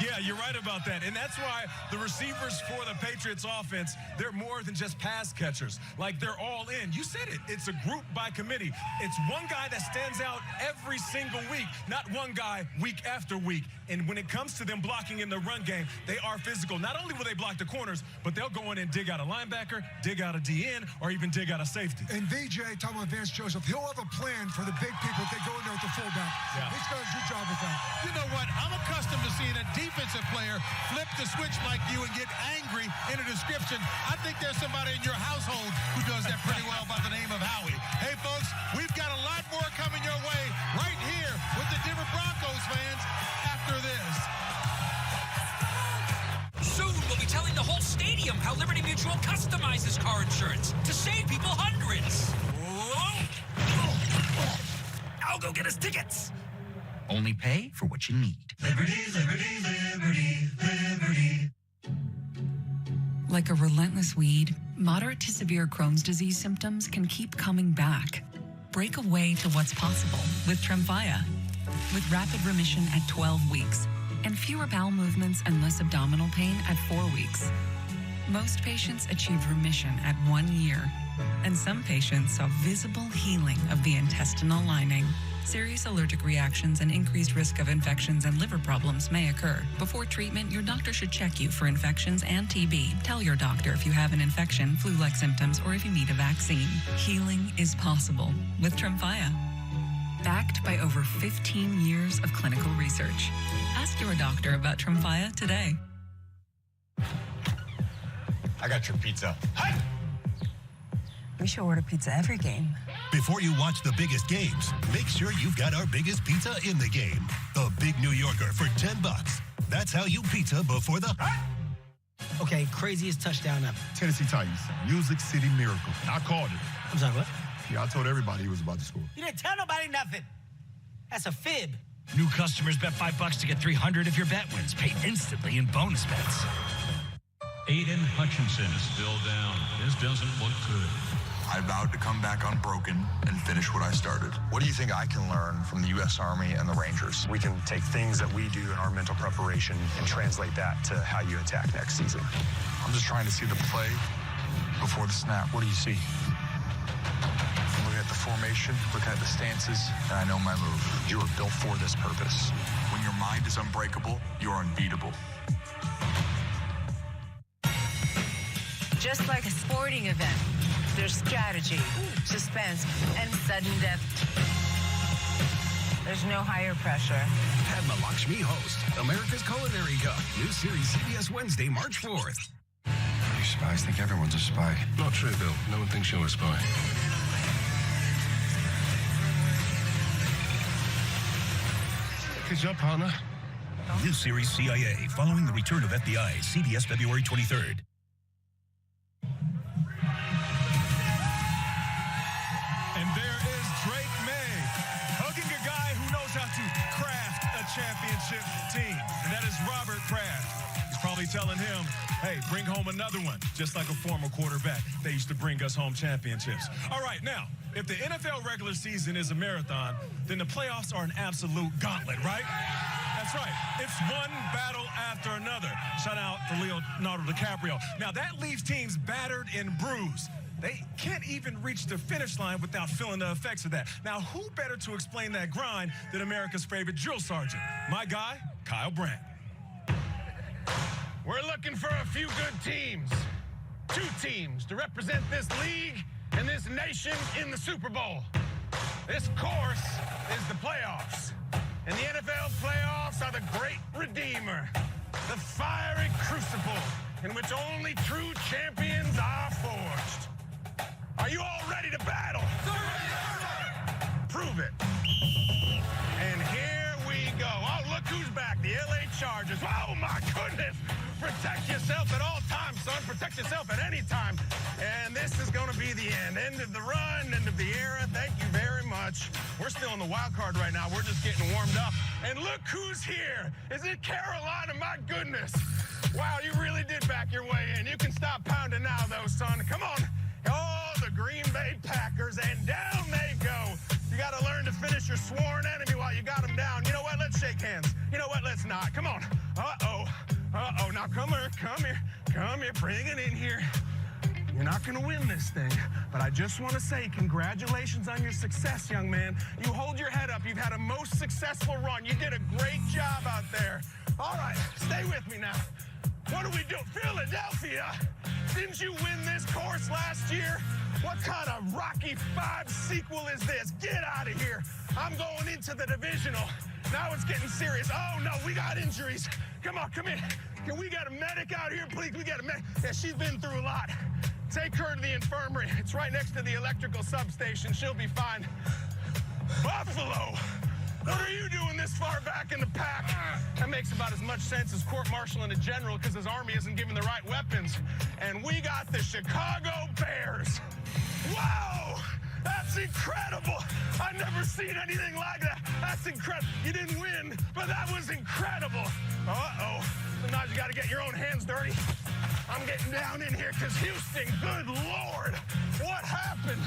Yeah, you're right about that. And that's why the receivers for the Patriots offense, they're more than just pass catchers. Like, they're all in. You said it. It's a group by committee. It's one guy that stands out every single week, not one guy week after week. And when it comes to them blocking in the run game, they are physical. Not only will they block the corners, but they'll go in and dig out a linebacker, dig out a DN, or even dig out a safety. And VJ, talking about Vance Joseph, he'll have a plan for the big people if they go in there with the fullback. Yeah. He's done a good job with that. You know what? I'm accustomed to seeing a defensive player flip the switch like you and get angry in a description. I think there's somebody in your household who does that pretty well by the name of Howie. Hey, folks, we've got a lot more coming your way right here with the Denver Broncos fans after this. Soon we'll be telling the whole stadium how Liberty Mutual customizes car insurance to save people hundreds. Whoa. I'll go get us tickets. Only pay for what you need. Liberty, liberty, liberty, liberty. Like a relentless weed, moderate to severe Crohn's disease symptoms can keep coming back. Break away to what's possible with Tremfya. With rapid remission at 12 weeks and fewer bowel movements and less abdominal pain at 4 weeks. Most patients achieve remission at 1 year, and some patients saw visible healing of the intestinal lining. Serious allergic reactions and increased risk of infections and liver problems may occur. Before treatment, your doctor should check you for infections and TB. Tell your doctor if you have an infection, flu-like symptoms, or if you need a vaccine. Healing is possible with Tremfya. Backed by over 15 years of clinical research. Ask your doctor about Tremfya today. I got your pizza. Hi! We should order pizza every game. Before you watch the biggest games, make sure you've got our biggest pizza in the game. The Big New Yorker for $10. That's how you pizza before the... Okay, craziest touchdown ever. Tennessee Titans, Music City Miracle. I called it. I'm sorry, what? Yeah, I told everybody he was about to score. You didn't tell nobody nothing. That's a fib. New customers bet $5 to get $300 if your bet wins. Pay instantly in bonus bets. Aiden Hutchinson still down. This doesn't look good. I vowed to come back unbroken and finish what I started. What do you think I can learn from the U.S. Army and the Rangers? We can take things that we do in our mental preparation and translate that to how you attack next season. I'm just trying to see the play before the snap. What do you see? I'm looking at the formation, looking at the stances, and I know my move. You were built for this purpose. When your mind is unbreakable, you're unbeatable. Just like a sporting event, there's strategy, suspense, and sudden death. There's no higher pressure. Padma Lakshmi host America's Culinary Cup. New series CBS Wednesday, March 4th. You spies think everyone's a spy. Not true, Bill. No one thinks you're a spy. Good job, partner. New series CIA, following the return of FBI. CBS February 23rd. And there is Drake May, hugging a guy who knows how to craft a championship team, and that is Robert Kraft. He's probably telling him, hey, bring home another one, just like a former quarterback. They used to bring us home championships. All right, now, if the NFL regular season is a marathon, then the playoffs are an absolute gauntlet, right? That's right. It's one battle after another. Shout out to Leonardo DiCaprio. Now, that leaves teams battered and bruised. They can't even reach the finish line without feeling the effects of that. Now, who better to explain that grind than America's favorite drill sergeant? My guy, Kyle Brandt. We're looking for a few good teams. 2 teams to represent this league and this nation in the Super Bowl. This course is the playoffs. And the NFL playoffs are the great redeemer, the fiery crucible in which only true champions are forged. Are you all ready to battle? Prove it. And here we go. Oh, look who's back, the LA Chargers. Oh, my goodness. Protect yourself at all times, son. Protect yourself at any time. And this is going to be the end. End of the run, end of the era. Thank you very much. We're still in the wild card right now. We're just getting warmed up. And look who's here. Is it Carolina? My goodness. Wow, you really did back your way in. You can stop pounding now, though, son. Come on. Oh, the Green Bay Packers, and down they go. You got to learn to finish your sworn enemy while you got them down. You know what? Let's shake hands. You know what? Let's not. Come on. Uh-oh. Uh-oh. Now, come here. Bring it in here. You're not going to win this thing, but I just want to say congratulations on your success, young man. You hold your head up. You've had a most successful run. You did a great job out there. All right, stay with me now. What do we do? Philadelphia, didn't you win this course last year? What kind of Rocky V sequel is this? Get out of here. I'm going into the divisional. Now it's getting serious. Oh, no, we got injuries. Come on, come in. Can we get a medic out here, please? We got a medic. Yeah, she's been through a lot. Take her to the infirmary. It's right next to the electrical substation. She'll be fine. Buffalo, what are you doing this far back in the pack? That makes about as much sense as court-martialing a general because his army isn't given the right weapons. And we got the Chicago Bears. Wow! That's incredible! I've never seen anything like that. That's incredible. You didn't win, but that was incredible. Uh-oh. Sometimes you got to get your own hands dirty. I'm getting down in here because Houston, good Lord, what happened?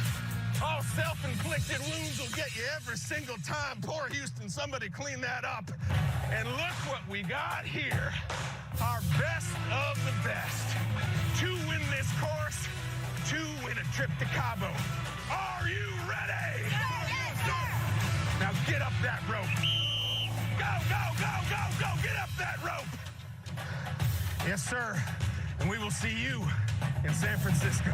Oh, self-inflicted wounds will get you every single time. Poor Houston, somebody clean that up. And look what we got here. Our best of the best. 2 win this course, 2 win a trip to Cabo. Are you ready? Yes, sir. Now get up that rope. Go, go, go, go, go. Get up that rope. Yes, sir. And we will see you in San Francisco.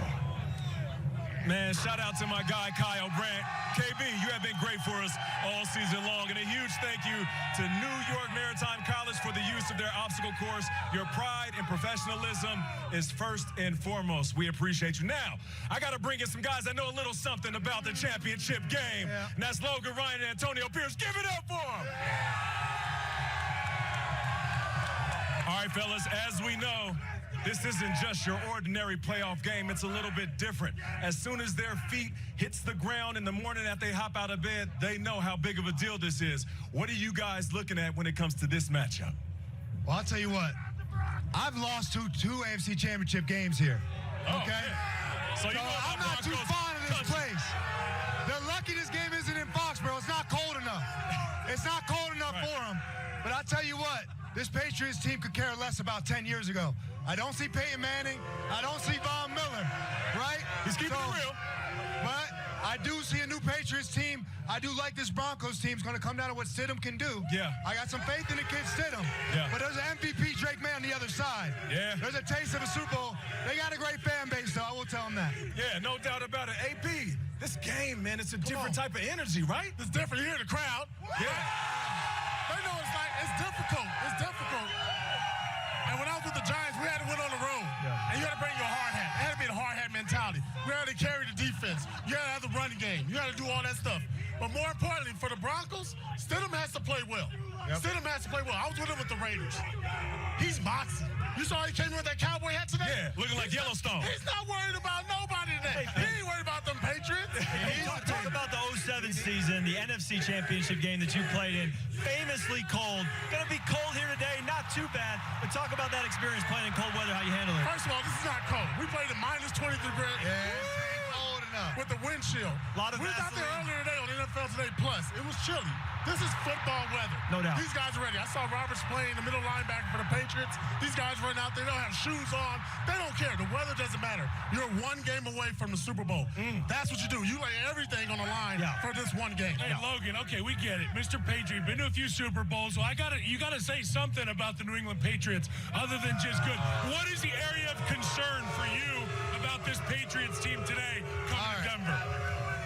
Man, shout out to my guy, Kyle Brandt. KB, you have been great for us all season long. And a huge thank you to New York Maritime College for the use of their obstacle course. Your pride and professionalism is first and foremost. We appreciate you. Now, I got to bring in some guys that know a little something about the championship game. Yeah. And that's Logan Ryan and Antonio Pierce. Give it up for them. Yeah. All right, fellas, as we know, this isn't just your ordinary playoff game. It's a little bit different. As soon as their feet hits the ground in the morning after they hop out of bed, they know how big of a deal this is. What are you guys looking at when it comes to this matchup? Well, I'll tell you what. I've lost two AFC Championship games here. Okay? So I'm not too fond of this place. They're lucky this game isn't in Foxborough. It's not cold enough. It's not cold enough for them. But I'll tell you what, this Patriots team could care less about 10 years ago. I don't see Peyton Manning. I don't see Von Miller, right? He's keeping it real. But I do see a new Patriots team. I do like this Broncos team. It's going to come down to what Stidham can do. Yeah. I got some faith in the kid Stidham. Yeah. But there's an MVP Drake May on the other side. Yeah. There's a taste of a Super Bowl. They got a great fan base, though. I will tell them that. Yeah, no doubt about it. AP, this game, man, it's a different type of energy, right? It's different. You hear the crowd. Yeah. They know it's difficult. It's difficult. And when I was with the Giants, we had to win on the road. Yeah. And you had to bring your hard hat. It had to be the hard hat mentality. We had to carry the defense. You had to have the running game. You had to do all that stuff. But more importantly, for the Broncos, Stidham has to play well. Yep. Stidham has to play well. I was with him with the Raiders. He's moxie. You saw he came in with that cowboy hat today? Yeah, looking like Yellowstone. He's not worried about nobody today. He ain't worried about them Patriots. Talk about the 07 season, the NFC Championship game that you played in. Famously cold. Gonna be cold here today, not too bad. But talk about that experience playing in cold weather, how you handle it. First of all, this is not cold. We played at minus 20 degrees. Yeah, it's cold enough. With the windshield. We was out there earlier today on NFL Today Plus. It was chilly. This is football weather. No doubt. These guys are ready. I saw Robert Spillane, the middle linebacker for the Patriots. These guys run out there. They don't have shoes on. They don't care. The weather doesn't matter. You're one game away from the Super Bowl. That's what you do. You lay everything on the line for this one game. Hey, Logan, okay, we get it. Mr. Patriot, been to a few Super Bowls. Well, you gotta say something about the New England Patriots other than just good. What is the area of concern for you about this Patriots team today coming to Denver?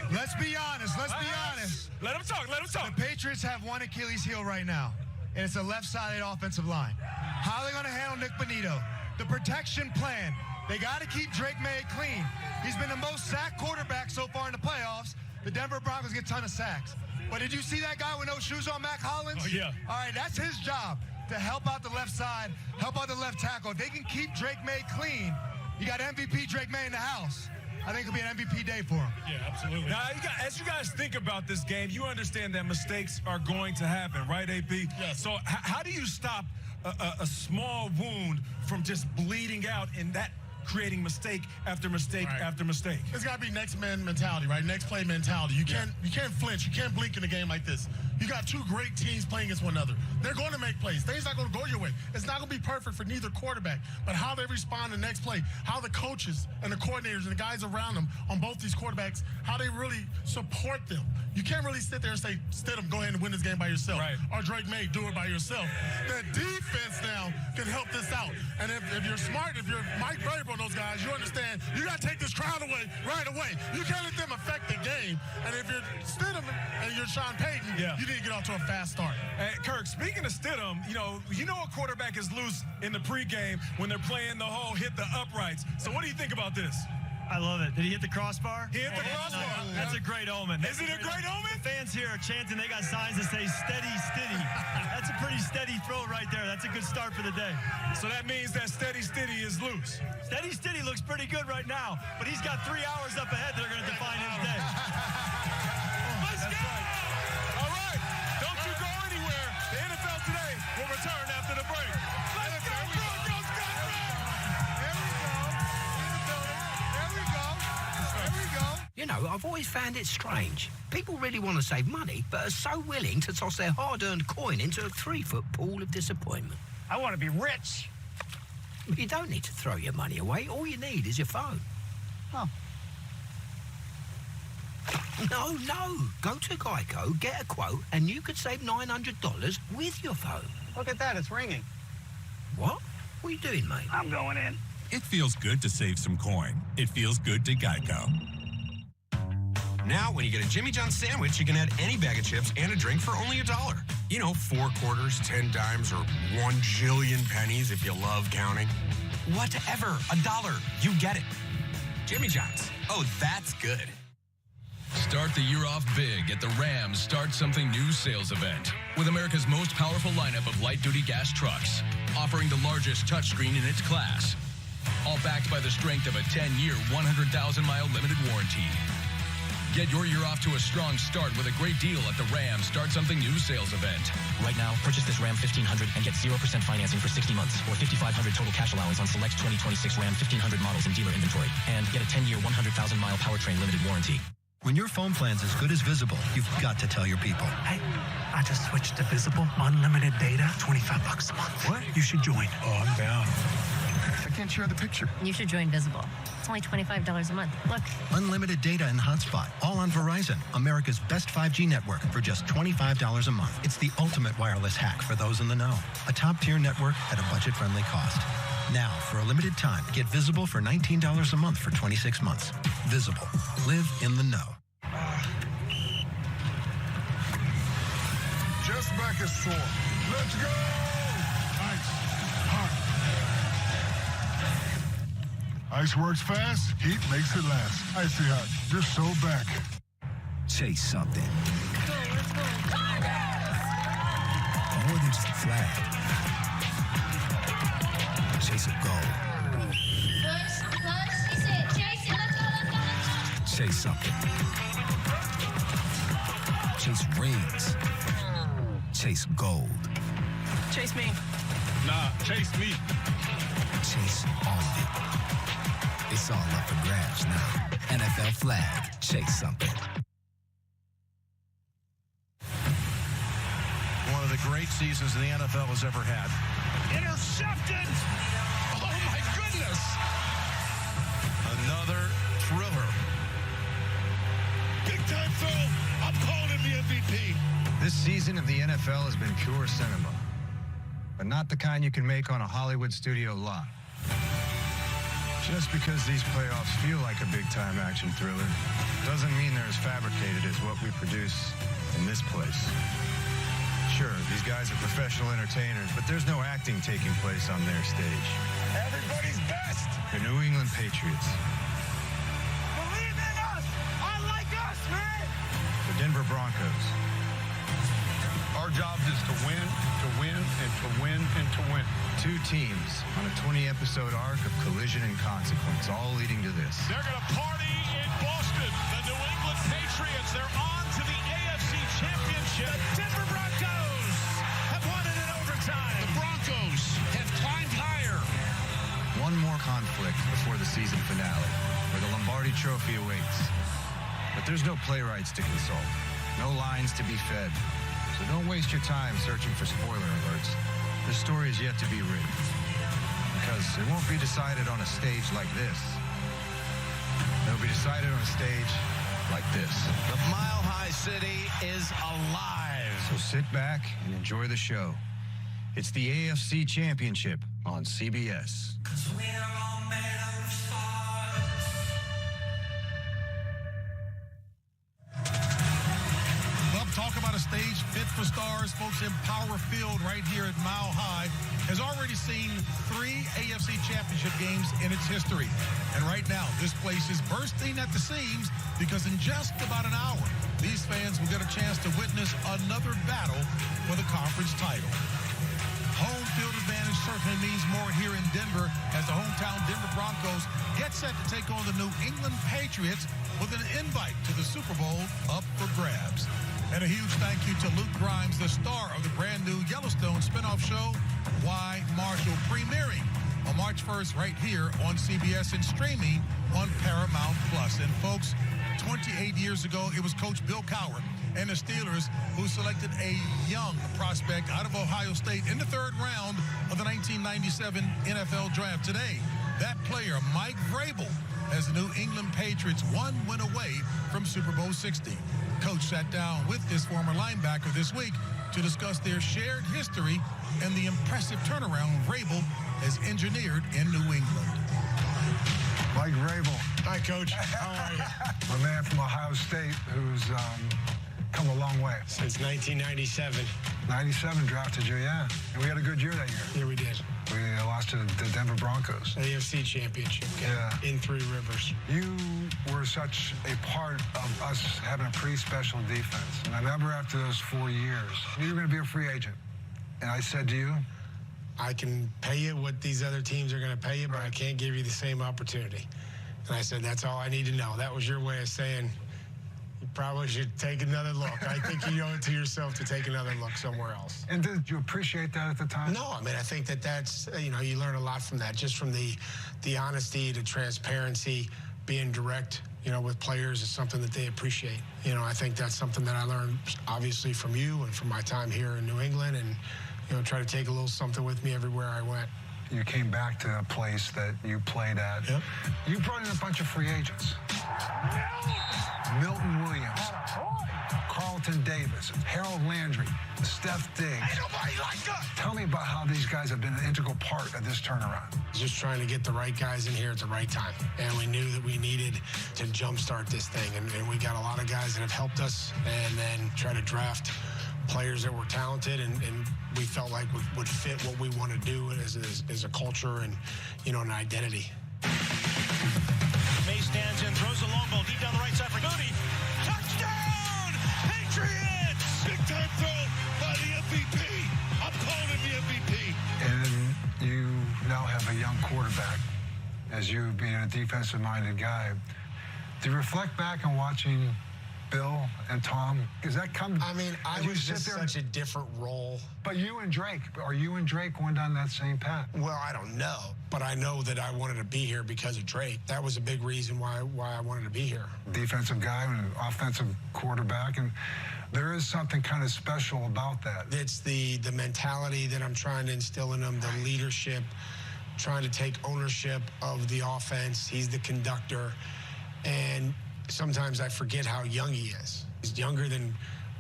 Let's be honest. Let's be honest. Let him talk. Let him talk. The Patriots have one Achilles heel right now, and it's the left-sided offensive line. How are they going to handle Nick Bonito? The protection plan. They got to keep Drake May clean. He's been the most sacked quarterback so far in the playoffs. The Denver Broncos get a ton of sacks. But did you see that guy with no shoes on, Mac Hollins? Oh, yeah. All right, that's his job, to help out the left side, help out the left tackle. If they can keep Drake May clean, you got MVP Drake May in the house. I think it'll be an MVP day for him. Yeah, absolutely. Now, as you guys think about this game, you understand that mistakes are going to happen, right, AP? Yes. So how do you stop a small wound from just bleeding out and that creating mistake after mistake after mistake? It's got to be next man mentality, right? Next play mentality. You can't flinch. You can't blink in a game like this. You got two great teams playing against one another. They're going to make plays. Things not going to go your way. It's not going to be perfect for neither quarterback, but how they respond to the next play, how the coaches and the coordinators and the guys around them on both these quarterbacks, how they really support them. You can't really sit there and say, Stidham, go ahead and win this game by yourself. Right. Or Drake May, do it by yourself. The defense now can help this out. And if you're smart, if you're Mike Vrabel and those guys, you understand you got to take this crowd away right away. You can't let them affect the game. And if you're Stidham and you're Sean Payton, you need to get off to a fast start. Hey, Kirk, speaking of Stidham, you know a quarterback is loose in the pregame when they're playing the whole hit the uprights. So what do you think about this? I love it. Did he hit the crossbar? He hit the crossbar. That's a great omen. Is it a great omen? The fans here are chanting. They got signs that say steady, steady. That's a pretty steady throw right there. That's a good start for the day. So that means that steady, steady is loose. Steady, steady looks pretty good right now, but he's got 3 hours up ahead that are going to define his day. Let's go! All right, don't you go anywhere. The NFL Today will return after the break. Let's go, Broncos! You know, I've always found it strange. People really want to save money, but are so willing to toss their hard-earned coin into a 3-foot pool of disappointment. I want to be rich. But you don't need to throw your money away. All you need is your phone. Oh. No. Go to Geico, get a quote, and you could save $900 with your phone. Look at that. It's ringing. What? What are you doing, mate? I'm going in. It feels good to save some coin. It feels good to Geico. Now, when you get a Jimmy John's sandwich, you can add any bag of chips and a drink for only $1. You know, 4 quarters, 10 dimes, or 1 jillion pennies if you love counting. Whatever, $1. You get it. Jimmy John's. Oh, that's good. Start the year off big at the Rams Start Something New sales event with America's most powerful lineup of light-duty gas trucks, offering the largest touchscreen in its class, all backed by the strength of a 10-year, 100,000-mile limited warranty. Get your year off to a strong start with a great deal at the Ram Start Something New sales event. Right now, purchase this Ram 1500 and get 0% financing for 60 months or $5,500 total cash allowance on select 2026 Ram 1500 models in dealer inventory. And get a 10-year, 100,000-mile powertrain limited warranty. When your phone plan's as good as Visible, you've got to tell your people. Hey, I just switched to Visible. Unlimited data, $25 a month. What? You should join. Oh, I'm down. I can't share the picture. You should join Visible. It's only $25 a month. Look. Unlimited data and hotspot, all on Verizon, America's best 5G network, for just $25 a month. It's the ultimate wireless hack for those in the know. A top-tier network at a budget-friendly cost. Now, for a limited time, get Visible for $19 a month for 26 months. Visible. Live in the know. Just back is sore. Let's go! Ice. Hot. Ice works fast. Heat makes it last. Icy hot. You're so back. Chase something. More than just a flag. Chase a goal. Chase something. Chase rings. Chase gold. Chase me. Nah, chase me. Chase all of it. It's all up for grabs now. NFL flag. Chase something. One of the great seasons the NFL has ever had. Intercepted! Oh, my goodness! Another thriller. Big time throw! I'm calling him the MVP. This season of the NFL has been pure cinema, but not the kind you can make on a Hollywood studio lot. Just because these playoffs feel like a big-time action thriller doesn't mean they're as fabricated as what we produce in this place. Sure, these guys are professional entertainers, but there's no acting taking place on their stage. Everybody's best! The New England Patriots. Believe in us! I like us, man! The Denver Broncos. Our job is to win, and to win, and to win. Two teams on a 20-episode arc of collision and consequence, all leading to this. They're going to party in Boston. The New England Patriots, they're on to the AFC Championship. The Denver Broncos have won it in overtime. The Broncos have climbed higher. One more conflict before the season finale, where the Lombardi Trophy awaits. But there's no playwrights to consult, no lines to be fed. So don't waste your time searching for spoiler alerts. The story is yet to be written. Because it won't be decided on a stage like this. It'll be decided on a stage like this. The Mile High City is alive. So sit back and enjoy the show. It's the AFC Championship on CBS. Talk about a stage fit for stars. Folks, Empower Field right here at Mile High has already seen 3 AFC Championship games in its history. And right now, this place is bursting at the seams because in just about an hour, these fans will get a chance to witness another battle for the conference title. Home field advantage certainly means more here in Denver as the hometown Denver Broncos get set to take on the New England Patriots with an invite to the Super Bowl up for grabs. And a huge thank you to Luke Grimes, the star of the brand new Yellowstone spinoff show, Why Marshall, premiering on March 1st right here on CBS and streaming on Paramount+. And folks, 28 years ago, it was Coach Bill Cowher and the Steelers who selected a young prospect out of Ohio State in the 3rd round of the 1997 NFL Draft. Today, that player, Mike Vrabel, as the New England Patriots 1 win away from Super Bowl 60. Coach sat down with his former linebacker this week to discuss their shared history and the impressive turnaround Vrabel has engineered in New England. Mike Vrabel. Hi, Coach. How are you? A man from Ohio State who's come a long way. Since 1997. 97 drafted you, yeah. And we had a good year that year. Yeah, we did. We lost to the Denver Broncos. AFC Championship game in Three Rivers. You were such a part of us having a pretty special defense. And I remember after those 4 years, you were going to be a free agent. And I said to you, I can pay you what these other teams are going to pay you, but I can't give you the same opportunity. And I said, that's all I need to know. That was your way of saying, you probably should take another look. I think you owe it to yourself to take another look somewhere else. And did you appreciate that at the time? No, I mean, I think that's, you know, you learn a lot from that, just from the honesty, the transparency, being direct, you know, with players is something that they appreciate. You know, I think that's something that I learned, obviously, from you and from my time here in New England, and, you know, try to take a little something with me everywhere I went. You came back to a place that you played at. Yep. You brought in a bunch of free agents. Milton Williams, Carlton Davis, Harold Landry, Steph Diggs. Ain't nobody like us. Tell me about how these guys have been an integral part of this turnaround. Just trying to get the right guys in here at the right time. And we knew that we needed to jumpstart this thing. And we got a lot of guys that have helped us, and then try to draft players that were talented and we felt like would fit what we want to do as a culture and, you know, an identity. May stands in, throws a long ball deep down the right side for Goody. Touchdown! Patriots! Big time throw by the MVP. I'm calling him the MVP. And you now have a young quarterback, as you being a defensive-minded guy. Do you reflect back on watching Bill and Tom? Does that come? I mean, I was just such a different role. But you and Drake, are you and Drake going down that same path? Well, I don't know, but I know that I wanted to be here because of Drake. That was a big reason why I wanted to be here. Defensive guy and an offensive quarterback, and there is something kind of special about that. It's the mentality that I'm trying to instill in him, the leadership, trying to take ownership of the offense. He's the conductor, and sometimes I forget how young he is. He's younger than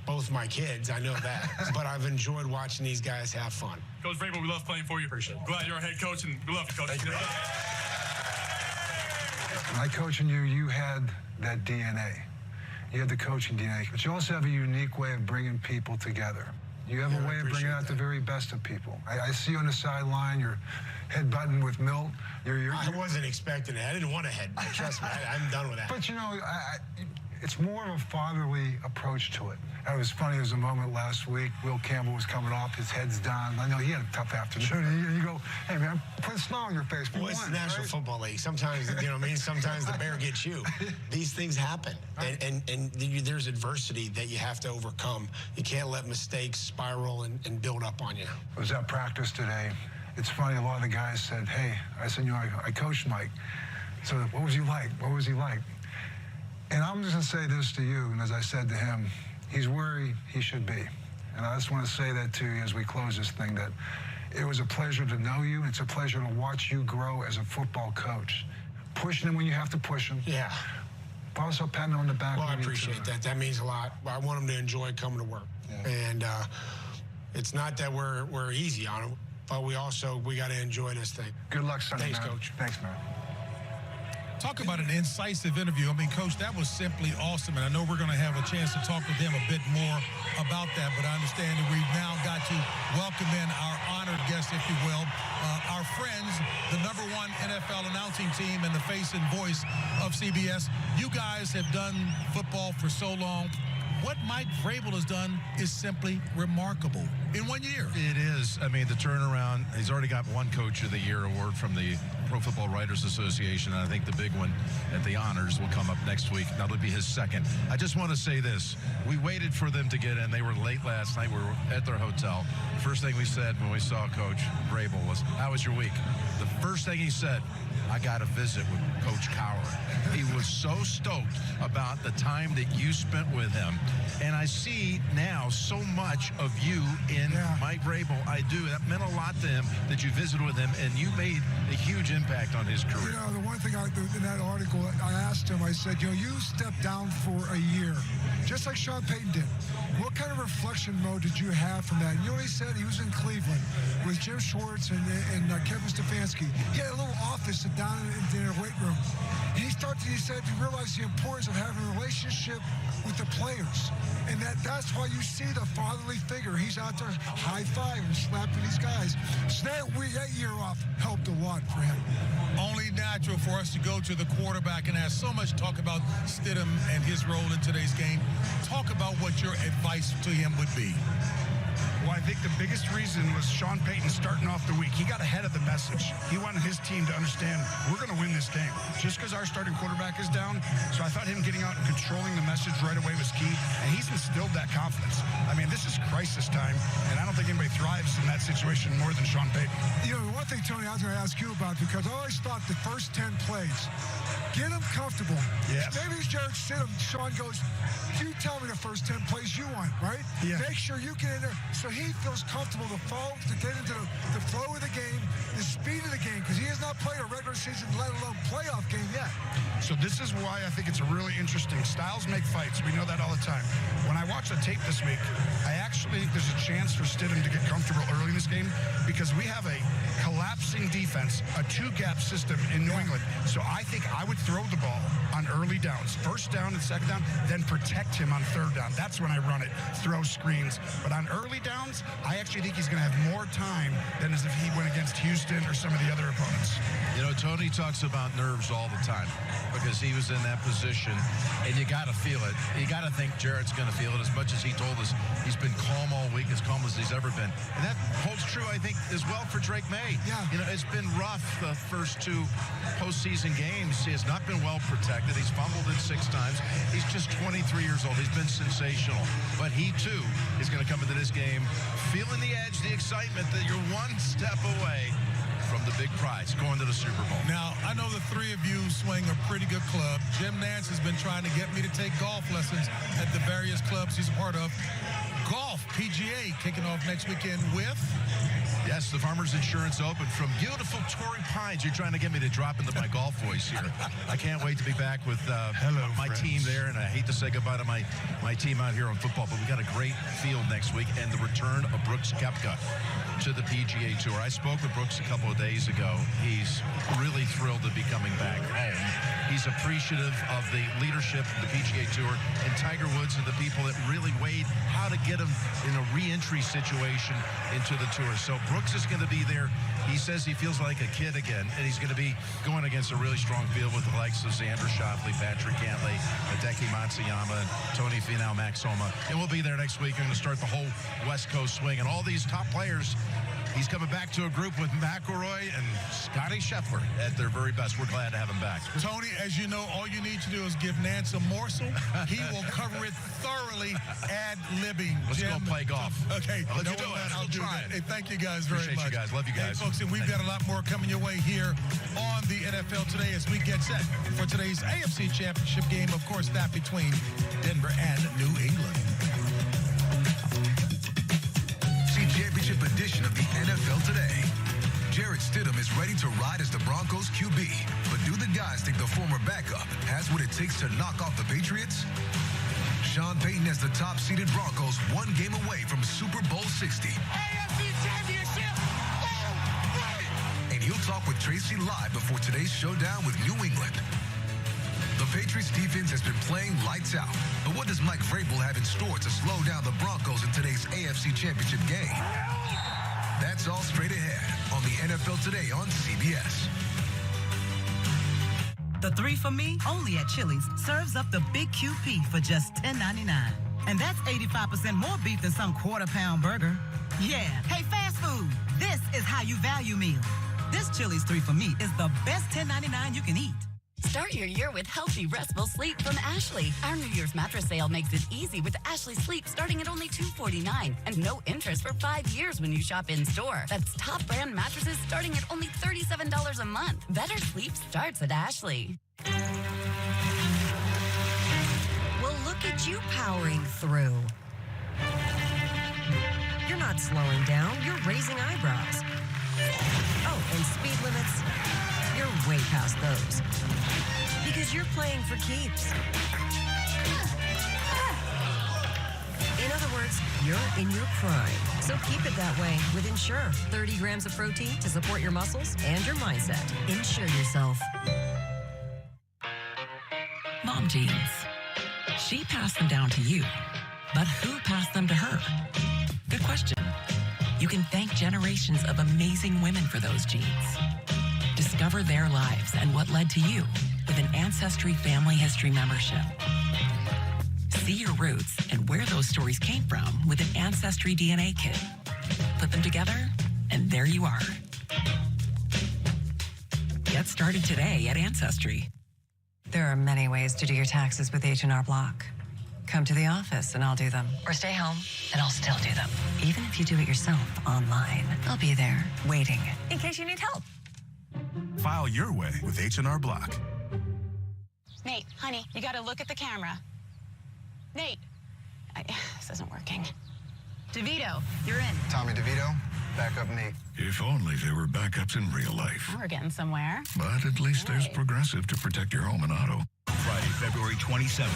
both my kids, I know that. But I've enjoyed watching these guys have fun. Coach Vrabel, we love playing for you. Appreciate it. Glad you're our head coach, and we love you, Coach. My coaching you had that DNA. You had the coaching DNA, but you also have a unique way of bringing people together. You have a way of bringing out the very best of people. I see you on the sideline, you're headbutting with Milt. I wasn't expecting it. I didn't want to headbutt. Trust me, I'm done with that. But, you know, it's more of a fatherly approach to it. It was funny, there was a moment last week, Will Campbell was coming off, his head's down. I know he had a tough afternoon. And you go, hey, man, put a smile on your face. Well, it's the National Football League. Sometimes, you know what I mean? Sometimes the bear gets you. These things happen. And there's adversity that you have to overcome. You can't let mistakes spiral and build up on you. I was at practice today. It's funny, a lot of the guys said, hey, I said, you know, I coached Mike. So what was he like? What was he like? And I'm just going to say this to you, and as I said to him, he's where he should be. And I just want to say that to you as we close this thing, that it was a pleasure to know you. It's a pleasure to watch you grow as a football coach. Pushing him when you have to push him. Yeah. But also patting him on the back. Well, I appreciate that. That means a lot. I want him to enjoy coming to work. Yeah. And it's not that we're easy on him, but we got to enjoy this thing. Good luck Sunday, Thanks, man. Coach. Thanks, man. Talk about an incisive interview. I mean, Coach, that was simply awesome, and I know we're going to have a chance to talk with him a bit more about that, but I understand that we've now got to welcome in our honored guest, if you will, our friends, the #1 NFL announcing team and the face and voice of CBS. You guys have done football for so long. What Mike Vrabel has done is simply remarkable in 1 year. It is. I mean, the turnaround, he's already got one Coach of the Year award from the Pro Football Writers Association, and I think the big one at the honors will come up next week. That'll be his second. I just want to say this. We waited for them to get in. They were late last night. We were at their hotel. The first thing we said when we saw Coach Vrabel was, how was your week? The first thing he said, I got a visit with Coach Cowher. He was so stoked about the time that you spent with him. And I see now so much of you in Mike Vrabel. I do. That meant a lot to him that you visited with him, and you made a huge impact on his career. You know, the one thing in that article, I asked him, I said, you know, you stepped down for a year, just like Sean Payton did. What kind of reflection mode did you have from that? You know what he said? He was in Cleveland with Jim Schwartz and Kevin Stefanski. He had a little office down in their weight room. And he said he realized the importance of having a relationship with the players. And that's why you see the fatherly figure. He's out there high-fiving, slapping these guys. So that year off helped a lot for him. Only natural for us to go to the quarterback, and there's so much talk about Stidham and his role in today's game. Talk about what your advice to him would be. Well, I think the biggest reason was Sean Payton starting off the week. He got ahead of the message. He wanted his team to understand we're going to win this game just because our starting quarterback is down. So I thought him getting out and controlling the message right away was key, and he's instilled that confidence. I mean, this is crisis time, and I don't think anybody thrives in that situation more than Sean Payton. You know, one thing, Tony, I was going to ask you about, because I always thought the first 10 plays, get him comfortable. Yes. Maybe it's Jarrett Stidham. Sean goes, you tell me the first 10 plays you want, right? Yeah. Make sure you get in there so he feels comfortable to get into the flow of the game, the speed of the game, because he has not played a regular season, let alone playoff game yet. So this is why I think it's a really interesting. Styles make fights. We know that all the time. When I watched the tape this week, I actually think there's a chance for Stidham to get comfortable early in this game because we have a collapsing defense, a two-gap system in New England. So I think I would throw the ball on early downs, first down and second down, then protect him on third down. That's when I run it, throw screens. But on early downs, I actually think he's going to have more time than as if he went against Houston or some of the other opponents. You know, Tony talks about nerves all the time because he was in that position, and you got to feel it. You got to think Jarrett's going to feel it as much as he told us. He's been calm all week, as calm as he's ever been. And that holds true, I think, as well for Drake May. Yeah. You know, it's been rough the first two postseason games. He has not been well protected. He's fumbled it 6 times. He's just 23 years old. He's been sensational. But he, too, is going to come into this game feeling the edge, the excitement that you're one step away from the big prize, going to the Super Bowl. Now, I know the three of you swing a pretty good club. Jim Nance has been trying to get me to take golf lessons at the various clubs he's a part of. Golf, PGA, kicking off next weekend with... Yes, the Farmers Insurance Open from beautiful Torrey Pines. You're trying to get me to drop into my golf voice here. I can't wait to be back with my team there, and I hate to say goodbye to my team out here on football, but we got a great field next week, and the return of Brooks Koepka to the PGA Tour. I spoke with Brooks a couple of days ago. He's really thrilled to be coming back home. He's appreciative of the leadership of the PGA Tour and Tiger Woods and the people that really weighed how to get him in a re-entry situation into the tour. So Brooks is going to be there. He says he feels like a kid again, and he's going to be going against a really strong field with the likes of Xander Schauffele, Patrick Cantlay, Hideki Matsuyama, Tony Finau, Max Homa. And we'll be there next week. We're going to start the whole West Coast swing. And all these top players, he's coming back to a group with McIlroy and Scotty Scheffler at their very best. We're glad to have him back. Tony, as you know, all you need to do is give Nance a morsel. He will cover it thoroughly, ad-libbing. Let's go play golf. Okay. I'll let you do it. I'll do that. Hey, thank you guys very much. Appreciate you guys. Love you guys. Hey, folks, and we've got a lot more coming your way here on the NFL Today as we get set for today's AFC Championship game. Of course, that between Denver and New England. Championship edition of the NFL Today. Jarrett Stidham is ready to ride as the Broncos QB, but do the guys think the former backup has what it takes to knock off the Patriots? Sean Payton has the top-seeded Broncos one game away from Super Bowl 60. AFC Championship! Oh, right! And he'll talk with Tracy live before today's showdown with New England. The Patriots defense has been playing lights out, but what does Mike Vrabel have in store to slow down the Broncos in today's AFC Championship game? That's all straight ahead on the NFL Today on CBS. The 3 for Me, only at Chili's, serves up the Big QP for just $10.99. And that's 85% more beef than some quarter-pound burger. Yeah, hey, fast food, this is how you value meal. This Chili's 3 for Me is the best $10.99 you can eat. Start your year with healthy, restful sleep from Ashley. Our New Year's mattress sale makes it easy with Ashley Sleep starting at only $249 and no interest for 5 years when you shop in-store. That's top brand mattresses starting at only $37 a month. Better sleep starts at Ashley. Well, look at you powering through. You're not slowing down, you're raising eyebrows. Oh, and speed limits, you're way past those. Because you're playing for keeps. In other words, you're in your prime. So keep it that way with Ensure. 30 grams of protein to support your muscles and your mindset. Ensure yourself. Mom jeans. She passed them down to you. But who passed them to her? Good question. You can thank generations of amazing women for those jeans. Discover their lives and what led to you with an Ancestry Family History membership. See your roots and where those stories came from with an Ancestry DNA kit. Put them together, and there you are. Get started today at Ancestry. There are many ways to do your taxes with H&R Block. Come to the office and I'll do them. Or stay home and I'll still do them. Even if you do it yourself online, I'll be there waiting in case you need help. File your way with H&R Block. Nate, honey, you got to look at the camera. Nate, this isn't working. DeVito, you're in. Tommy DeVito, backup Nate. If only there were backups in real life. We're getting somewhere. But at least there's Progressive to protect your home and auto. Friday, February 27th.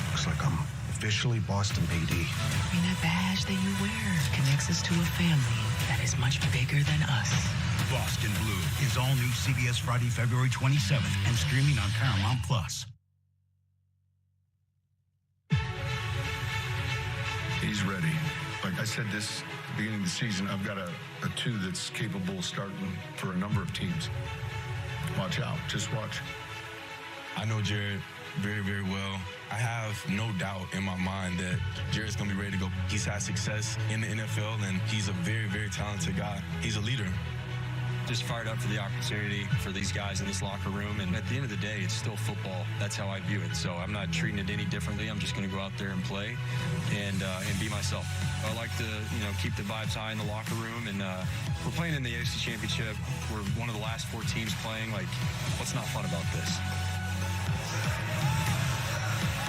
Looks like I'm officially Boston PD. I mean, that badge that you wear connects us to a family that is much bigger than us. Boston Blue is all new CBS Friday, February 27th and streaming on Paramount+. He's ready. Like I said this at the beginning of the season, I've got a two that's capable of starting for a number of teams. Watch out. Just watch. I know Jarrett very, very well. I have no doubt in my mind that Jarrett's going to be ready to go. He's had success in the NFL, and he's a very, very talented guy. He's a leader. Just fired up for the opportunity for these guys in this locker room. And at the end of the day, it's still football. That's how I view it. So I'm not treating it any differently. I'm just going to go out there and play and be myself. I like to, keep the vibes high in the locker room. And we're playing in the AFC Championship. We're one of the last 4 teams playing. Like, what's not fun about this?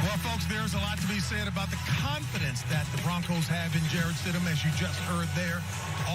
Well, folks, there's a lot to be said about the confidence that the Broncos have in Jarrett Stidham, as you just heard there.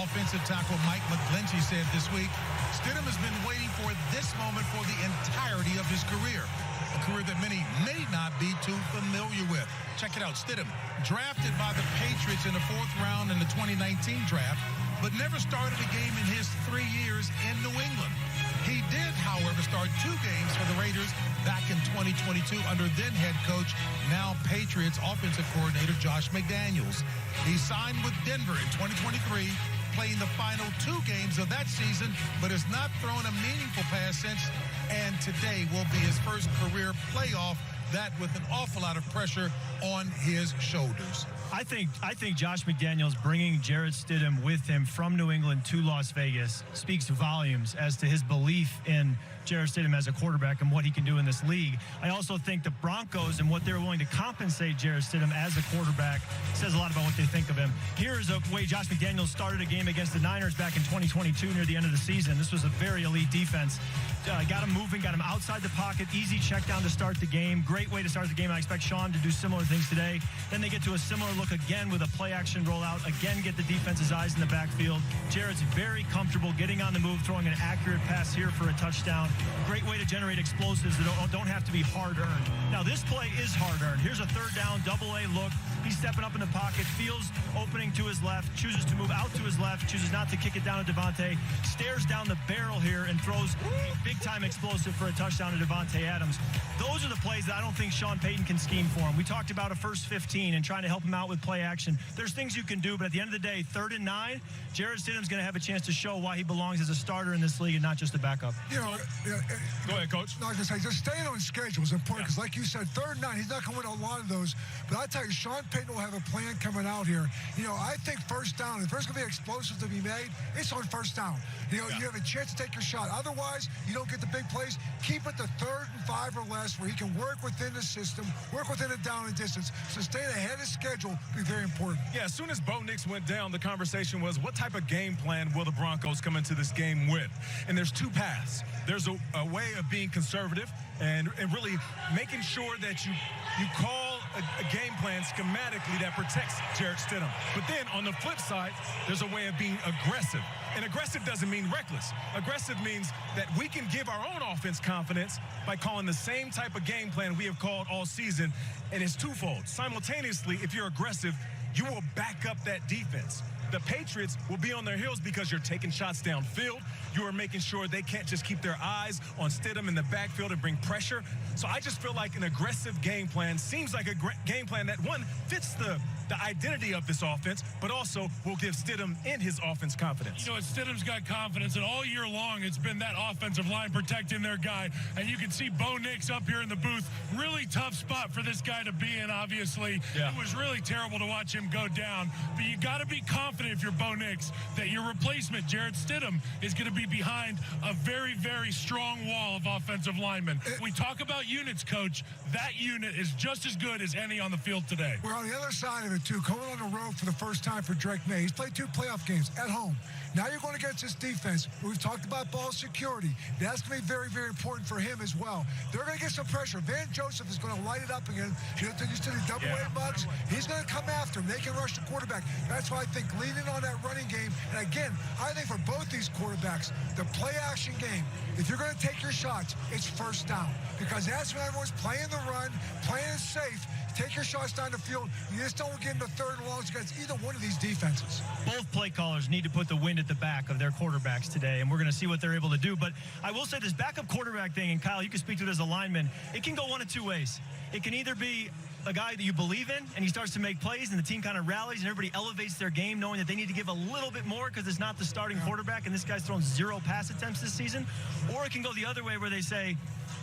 Offensive tackle Mike McGlinchey said this week, Stidham has been waiting for this moment for the entirety of his career, a career that many may not be too familiar with. Check it out, Stidham, drafted by the Patriots in the 4th round in the 2019 draft, but never started a game in his 3 years in New England. He did, however, start 2 games for the Raiders back in 2022 under then head coach, now Patriots offensive coordinator Josh McDaniels. He signed with Denver in 2023, playing the final 2 games of that season, but has not thrown a meaningful pass since, and today will be his first career playoff, that with an awful lot of pressure on his shoulders. I think Josh McDaniels bringing Jarrett Stidham with him from New England to Las Vegas speaks volumes as to his belief in Jarrett Stidham as a quarterback and what he can do in this league. I also think the Broncos and what they're willing to compensate Jarrett Stidham as a quarterback says a lot about what they think of him. Here's a way Josh McDaniels started a game against the Niners back in 2022 near the end of the season. This was a very elite defense. Got him moving, got him outside the pocket, easy check down to start the game. Great way to start the game. I expect Sean to do similar things today. Then they get to a similar look again with a play action rollout. Again, get the defense's eyes in the backfield. Jarrett's very comfortable getting on the move, throwing an accurate pass here for a touchdown. Great way to generate explosives that don't have to be hard-earned. Now, this play is hard-earned. Here's a 3rd down, double-A look. He's stepping up in the pocket, feels opening to his left, chooses to move out to his left, chooses not to kick it down to Devontae, stares down the barrel here and throws a big-time explosive for a touchdown to Devontae Adams. Those are the plays that I don't think Sean Payton can scheme for him. We talked about a first 15 and trying to help him out with play action. There's things you can do, but at the end of the day, 3rd and 9, Jarrett Stidham's going to have a chance to show why he belongs as a starter in this league and not just a backup. Go ahead, Coach. No, I was going to say, just staying on schedule is important because, like you said, 3rd and 9, he's not going to win a lot of those. But I tell you, Sean Payton will have a plan coming out here. I think 1st down, if there's going to be explosives to be made, it's on 1st down. You have a chance to take your shot. Otherwise, you don't get the big plays. Keep it to 3rd and 5 or less where he can work within the system, work within a down and distance. So staying ahead of schedule will be very important. Yeah, as soon as Bo Nix went down, the conversation was, what type of game plan will the Broncos come into this game with? And there's 2 paths. There's a way of being conservative and really making sure that you call a game plan schematically that protects Jarrett Stidham. But then on the flip side, there's a way of being aggressive. And aggressive doesn't mean reckless. Aggressive means that we can give our own offense confidence by calling the same type of game plan we have called all season. And it's twofold. Simultaneously, if you're aggressive, you will back up that defense. the Patriots will be on their heels because you're taking shots downfield. You are making sure they can't just keep their eyes on Stidham in the backfield and bring pressure. So I just feel like an aggressive game plan seems like a game plan that, one, fits the identity of this offense, but also will give Stidham and his offense confidence. You know, Stidham's got confidence, and all year long it's been that offensive line protecting their guy. And you can see Bo Nix up here in the booth. Really tough spot for this guy to be in, obviously. Yeah. It was really terrible to watch him go down. But you got to be confident if you're Bo Nix that your replacement, Jarrett Stidham, is going to be behind a very, very strong wall of offensive linemen. We talk about units, Coach. That unit is just as good as any on the field today. We're on the other side of it, too. Going on the road for the first time for Drake May. He's played 2 playoff games at home. Now you're going against this defense. We've talked about ball security. That's going to be very, very important for him as well. They're going to get some pressure. Van Joseph is going to light it up again. You know, used to the double-A bugs. He's going to come after him. They can rush the quarterback. That's why I think leaning on that running game. And again, I think for both these quarterbacks, the play-action game, if you're going to take your shots, it's first down. Because that's when everyone's playing the run, playing it safe. Take your shots down the field. You just don't get into third and longs against either one of these defenses. Both play callers need to put the wind at the back of their quarterbacks today, and we're going to see what they're able to do. But I will say this backup quarterback thing, and Kyle, you can speak to it as a lineman, it can go one of 2 ways. It can either be a guy that you believe in, and he starts to make plays, and the team kind of rallies, and everybody elevates their game, knowing that they need to give a little bit more because it's not the starting quarterback, and this guy's thrown 0 pass attempts this season. Or it can go the other way where they say,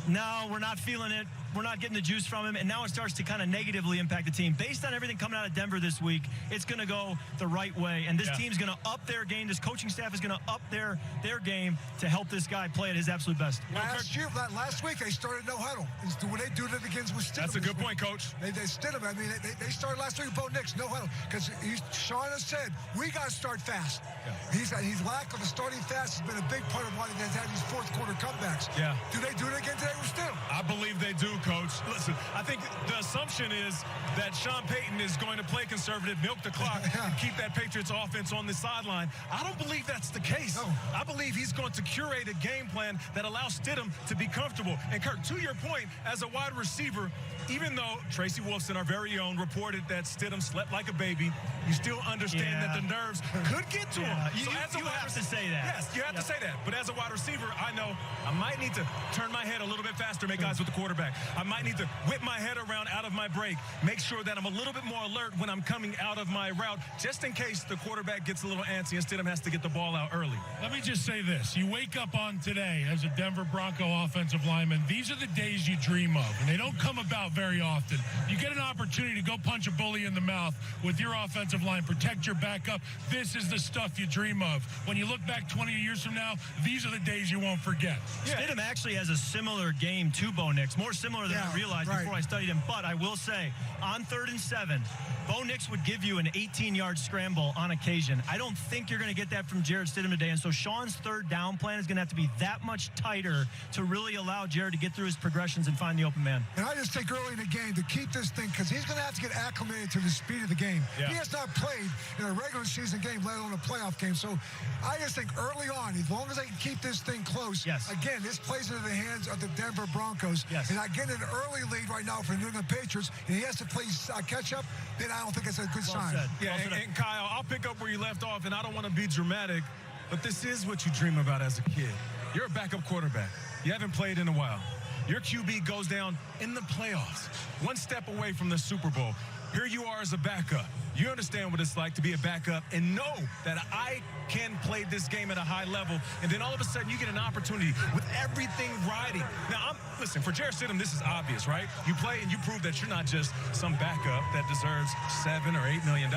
no, we're not feeling it. We're not getting the juice from him, and now it starts to kind of negatively impact the team. Based on everything coming out of Denver this week, it's going to go the right way, and this team's going to up their game. This coaching staff is going to up their game to help this guy play at his absolute best. Last week, they started no huddle. When they do it against with Stidham. That's a good point, Coach. They Stidham. I mean, they started last week with Bo Nix, no huddle, because Sean has said, we got to start fast. Yeah. He's lack of the starting fast has been a big part of why they've had these fourth quarter comebacks. Yeah. Do they do it again today with Stidham? I believe they do, Coach. Listen, I think the assumption is that Sean Payton is going to play conservative, milk the clock, and keep that Patriots offense on the sideline. I don't believe that's the case. No. I believe he's going to curate a game plan that allows Stidham to be comfortable. And, Kurt, to your point, as a wide receiver, even though Tracy Wolfson, our very own, reported that Stidham slept like a baby, you still understand that the nerves could get to him. So you have to say that. Yes, you have to say that. But as a wide receiver, I know I might need to turn my head a little bit faster, make eyes with the quarterback. I might need to whip my head around out of my break, make sure that I'm a little bit more alert when I'm coming out of my route, just in case the quarterback gets a little antsy and Stidham has to get the ball out early. Let me just say this. You wake up on today as a Denver Bronco offensive lineman. These are the days you dream of, and they don't come about very often. You get an opportunity to go punch a bully in the mouth with your offensive line, protect your backup. This is the stuff you dream of. When you look back 20 years from now, these are the days you won't forget. Stidham actually has a similar game to Bo Nix, more similar than I realized before I studied him. But I will say, on 3rd and 7, Bo Nix would give you an 18-yard scramble on occasion. I don't think you're going to get that from Jarrett Stidham today. And so Sean's third down plan is going to have to be that much tighter to really allow Jarrett to get through his progressions and find the open man. And I just think early in the game to keep this thing, because he's going to have to get acclimated to the speed of the game. Yeah. He has not played in a regular season game, let alone a playoff game. So I just think early on, as long as they can keep this thing close, again, this plays into the hands of the Denver Broncos. And I get an early lead right now for the New England Patriots, and he has to play catch up, then I don't think it's a good sign. And Kyle, I'll pick up where you left off, and I don't want to be dramatic, but this is what you dream about as a kid. You're a backup quarterback. You haven't played in a while. Your QB goes down in the playoffs, one step away from the Super Bowl. Here you are as a backup. You understand what it's like to be a backup and know that I can play this game at a high level, and then all of a sudden you get an opportunity with everything riding. Now, listen, for Jarrett Stidham, this is obvious, right? You play and you prove that you're not just some backup that deserves $7 or $8 million.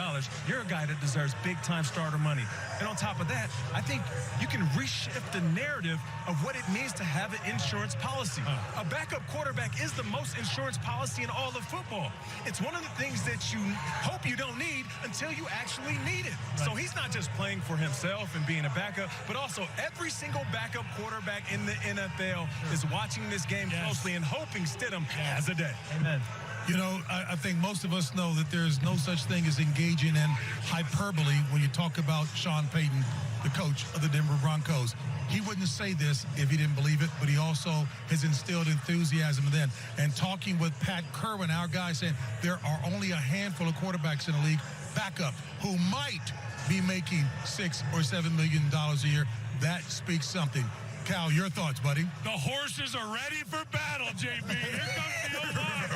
You're a guy that deserves big-time starter money. And on top of that, I think you can reshift the narrative of what it means to have an insurance policy. A backup quarterback is the most insurance policy in all of football. It's one of the things that you hope you don't need until you actually need it. Right. So he's not just playing for himself and being a backup, but also every single backup quarterback in the NFL is watching this game closely and hoping Stidham has a day. Amen. You know, I think most of us know that there's no such thing as engaging in hyperbole when you talk about Sean Payton, the coach of the Denver Broncos. He wouldn't say this if he didn't believe it, but he also has instilled enthusiasm then. And talking with Pat Kerwin, our guy, saying there are only a handful of quarterbacks in the league, backup, who might be making $6 or $7 million a year. That speaks something. Cal, your thoughts, buddy? The horses are ready for battle, JB. Here comes the O-line.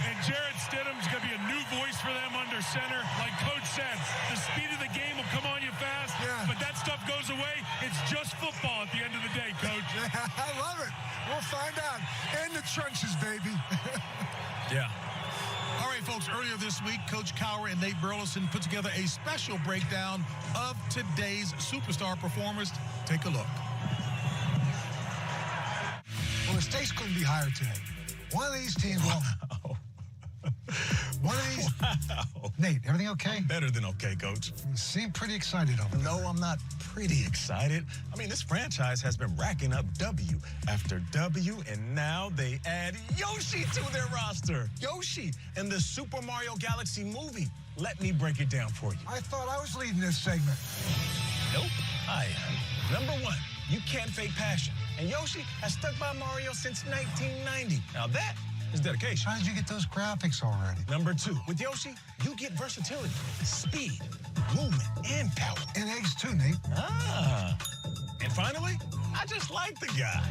And Jarrett Stidham's going to be a new voice for them under center. Like Coach said, the speed of the game will come on you fast, but that stuff goes away. It's just football at the end of the day, Coach. I love it. We'll find out. In the trenches, baby. Yeah. All right, folks, earlier this week, Coach Cowher and Nate Burleson put together a special breakdown of today's superstar performers. Take a look. Well, the stakes couldn't be higher today. One of these teams will. One of these. Wow. Nate, everything okay? Better than okay, Coach. You seem pretty excited over there. No, I'm not pretty excited. I mean, this franchise has been racking up W after W, and now they add Yoshi to their roster. Yoshi in the Super Mario Galaxy movie. Let me break it down for you. I thought I was leading this segment. Nope, I am. Number one, you can't fake passion. And Yoshi has stuck by Mario since 1990. Now that is dedication. How did you get those graphics already? Number two, with Yoshi, you get versatility, speed, movement, and power. And eggs too, Nate. Ah. And finally, I just like the guy.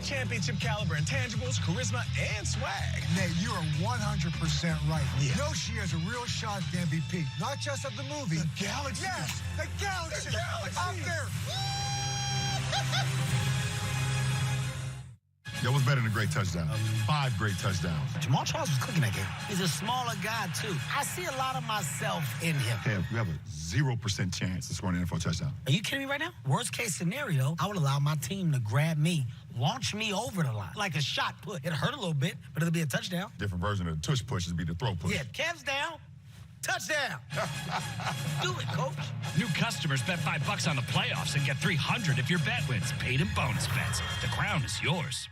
Championship caliber intangibles, charisma, and swag. Nate, you are 100% right. Yeah. Yoshi has a real shot at the MVP. Not just of the movie. The Galaxy. Yes, the Galaxy. The Galaxy. Out there. That was better than a great touchdown. 5 great touchdowns. Jamal Charles was cooking that game. He's a smaller guy, too. I see a lot of myself in him. Kev, we have a 0% chance of scoring an NFL touchdown. Are you kidding me right now? Worst case scenario, I would allow my team to grab me, launch me over the line. Like a shot put. It'll hurt a little bit, but it'll be a touchdown. Different version of the tush push would be the throw push. Yeah, Kev's down. Touchdown. Do it, Coach. New customers bet $5 on the playoffs and get $300 if your bet wins. Paid in bonus bets. The crown is yours.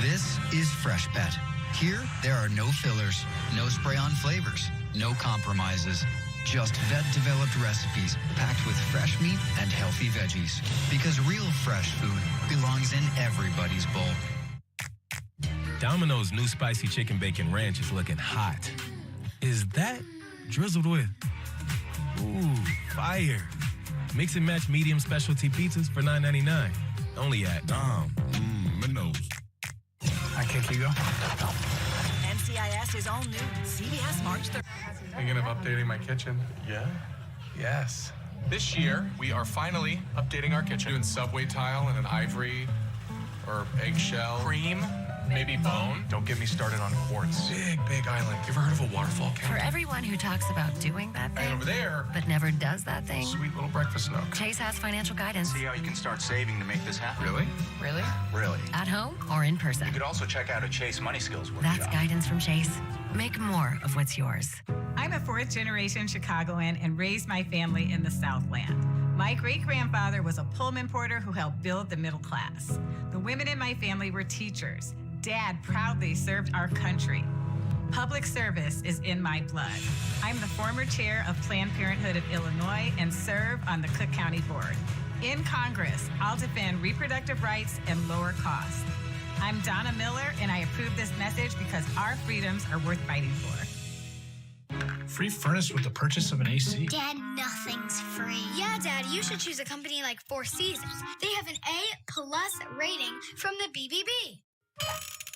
This is Fresh Bet. Here, there are no fillers, no spray-on flavors, no compromises. Just vet-developed recipes packed with fresh meat and healthy veggies. Because real fresh food belongs in everybody's bowl. Domino's new spicy chicken bacon ranch is looking hot. Is that drizzled with? Ooh, fire. Mix and match medium specialty pizzas for $9.99. Only at Domino's. I kick you go. NCIS is all new. CBS March 3rd. Thinking of updating my kitchen? Yeah? Yes. This year, we are finally updating our kitchen. Doing subway tile and an ivory or eggshell. Cream, maybe bone. Don't get me started on quartz. Big island. You ever heard of a waterfall For county? everyone who talks about doing that thing, And over there, but never does that thing, sweet little breakfast nook. Chase has financial guidance. See how you can start saving to make this happen. Really? Really? Really. At home or in person. You could also check out a Chase Money Skills workshop. That's guidance from Chase. Make more of what's yours. I'm a fourth-generation Chicagoan and raised my family in the Southland. My great-grandfather was a Pullman porter who helped build the middle class. The women in my family were teachers. Dad proudly served our country. Public service is in my blood. I'm the former chair of Planned Parenthood of Illinois and serve on the Cook County Board. In Congress, I'll defend reproductive rights and lower costs. I'm Donna Miller, and I approve this message because our freedoms are worth fighting for. Free furnace with the purchase of an AC? Dad, nothing's free. Yeah, Dad, you should choose a company like Four Seasons. They have an A+ rating from the BBB.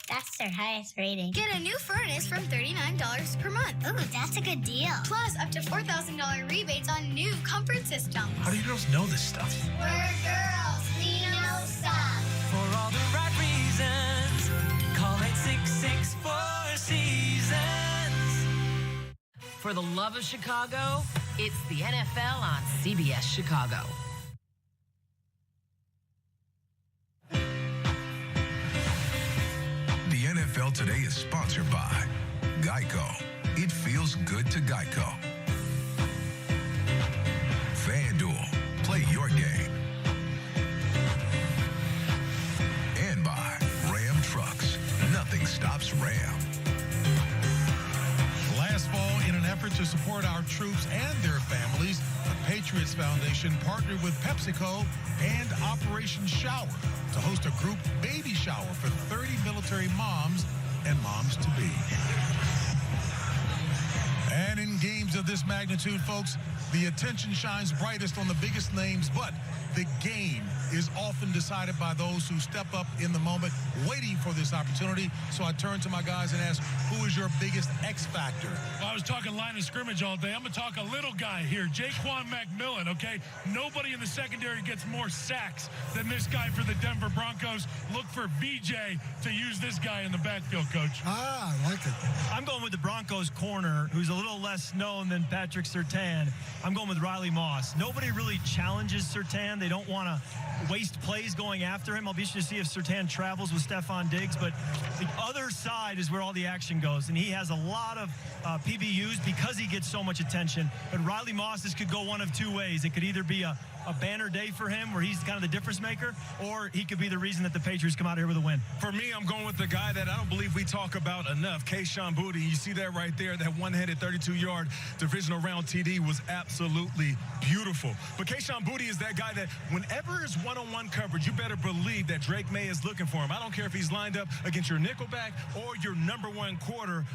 That's their highest rating. Get a new furnace from $39 per month. Ooh, that's a good deal. Plus, up to $4,000 rebates on new comfort systems. How do you girls know this stuff? We're girls. We know stuff. For all the right reasons, call 866 Seasons. For the love of Chicago, it's the NFL on CBS Chicago. The NFL Today is sponsored by Geico. It feels good to Geico. FanDuel, play your game. And by Ram Trucks. Nothing stops Ram. Last fall, in an effort to support our troops and their families, the Patriots Foundation partnered with PepsiCo and Operation Shower to host a group baby shower for 30 military moms and moms-to-be. And in games of this magnitude, folks, The attention shines brightest on the biggest names, but the game is often decided by those who step up in the moment, waiting for this opportunity. So I turn to my guys and ask, who is your biggest X factor? Well, I was talking line of scrimmage all day. I'm going to talk a little guy here, Jaquan McMillan, okay? Nobody in the secondary gets more sacks than this guy for the Denver Broncos. Look for VJ to use this guy in the backfield, Coach. I like it. I'm going with the Broncos corner, who's a little less known than Patrick Surtain. I'm going with Riley Moss. Nobody really challenges Surtain. They don't want to waste plays going after him. I'll be interested to see if Surtain travels with Stephon Diggs, but the other side is where all the action goes, and he has a lot of PBUs because he gets so much attention. But Riley Moss, this could go one of two ways. It could either be a banner day for him where he's kind of the difference maker, or he could be the reason that the Patriots come out here with a win. For me, I'm going with the guy that I don't believe we talk about enough, Kayshon Boutte. You see that right there, that one-handed 32-yard divisional round TD was absolutely beautiful. But Kayshon Boutte is that guy that whenever it's one-on-one coverage, you better believe that Drake May is looking for him. I don't care if he's lined up against your nickelback or your number one corner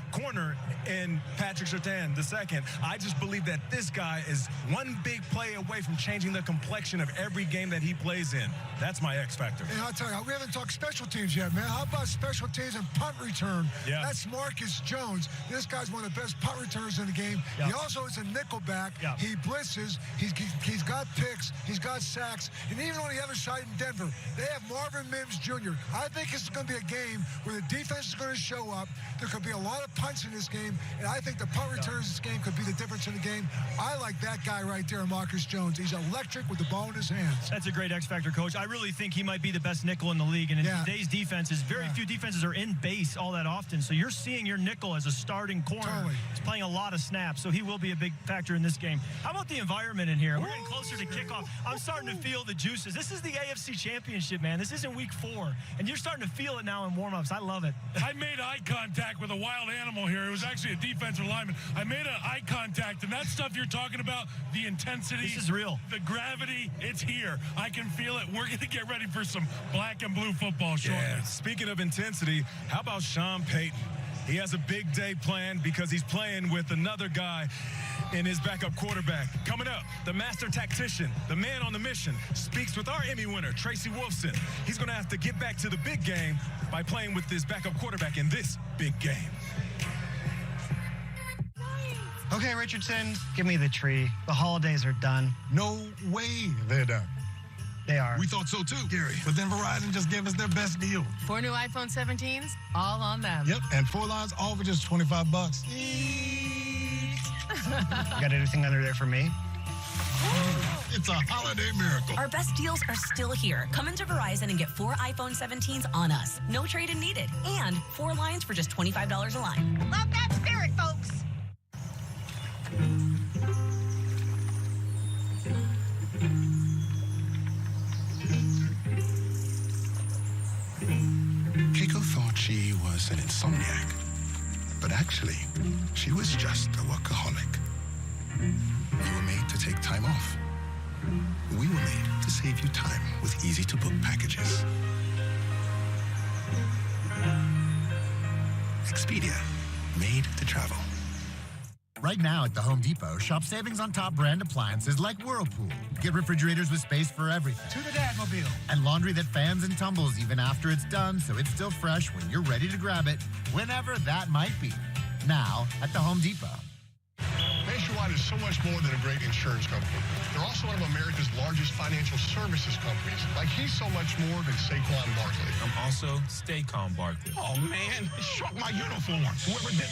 in Patrick Surtain II. I just believe that this guy is one big play away from changing the complexion of every game that he plays in. That's my X factor. And I'll tell you, we haven't talked special teams yet, man. How about special teams and punt return? Yeah. That's Marcus Jones. This guy's one of the best punt returners in the game. Yeah. He also is a nickelback. Yeah. He blitzes. He's got picks. He's got sacks. And even on the other side in Denver, they have Marvin Mims Jr. I think this is going to be a game where the defense is going to show up. There could be a lot of punts in this game, and I think the punt returns this game could be the difference in the game. I like that guy right there, Marcus Jones. He's electric with the ball in his hands. That's a great X factor, Coach. I really think he might be the best nickel in the league. And in today's defenses, very few defenses are in base all that often. So you're seeing your nickel as a starting corner. Totally. He's playing a lot of snaps, so he will be a big factor in this game. How about the environment in here? We're getting closer to kickoff. I'm starting to feel the juices. This is the AFC Championship, man. This isn't week 4. And you're starting to feel it now in warm-ups. I love it. I made eye contact with a wild animal here. It was actually a defensive lineman. I made an eye contact, and that stuff you're talking about, the intensity. This is real. The gravity, it's here. I can feel it. We're going to get ready for some black and blue football shortly. Yeah. Speaking of intensity, how about Sean Payton? He has a big day planned because he's playing with another guy in his backup quarterback. Coming up, the master tactician, the man on the mission, speaks with our Emmy winner, Tracy Wolfson. He's going to have to get back to the big game by playing with this backup quarterback in this big game. Okay, Richardson, give me the tree. The holidays are done. No way they're done. They are. We thought so too, Gary. But then Verizon just gave us their best deal. 4 new iPhone 17s, all on them. Yep, and 4 lines, all for just $25. You got anything under there for me? It's a holiday miracle. Our best deals are still here. Come into Verizon and get 4 iPhone 17s on us. No trade-in needed. And 4 lines for just $25 a line. Love that spirit, folks. Keiko thought she was an insomniac, but actually, she was just a workaholic. You were made to take time off. We were made to save you time with easy-to-book packages. Expedia, made to travel. Right now at the Home Depot, shop savings on top brand appliances like Whirlpool. Get refrigerators with space for everything. To the Dadmobile. And laundry that fans and tumbles even after it's done, so it's still fresh when you're ready to grab it, whenever that might be. Now at the Home Depot. Nationwide is so much more than a great insurance company. They're also one of America's largest financial services companies. Like, he's so much more than Saquon Barkley. I'm also Staycom Barkley. Oh, man, it struck my uniform. Whoever did...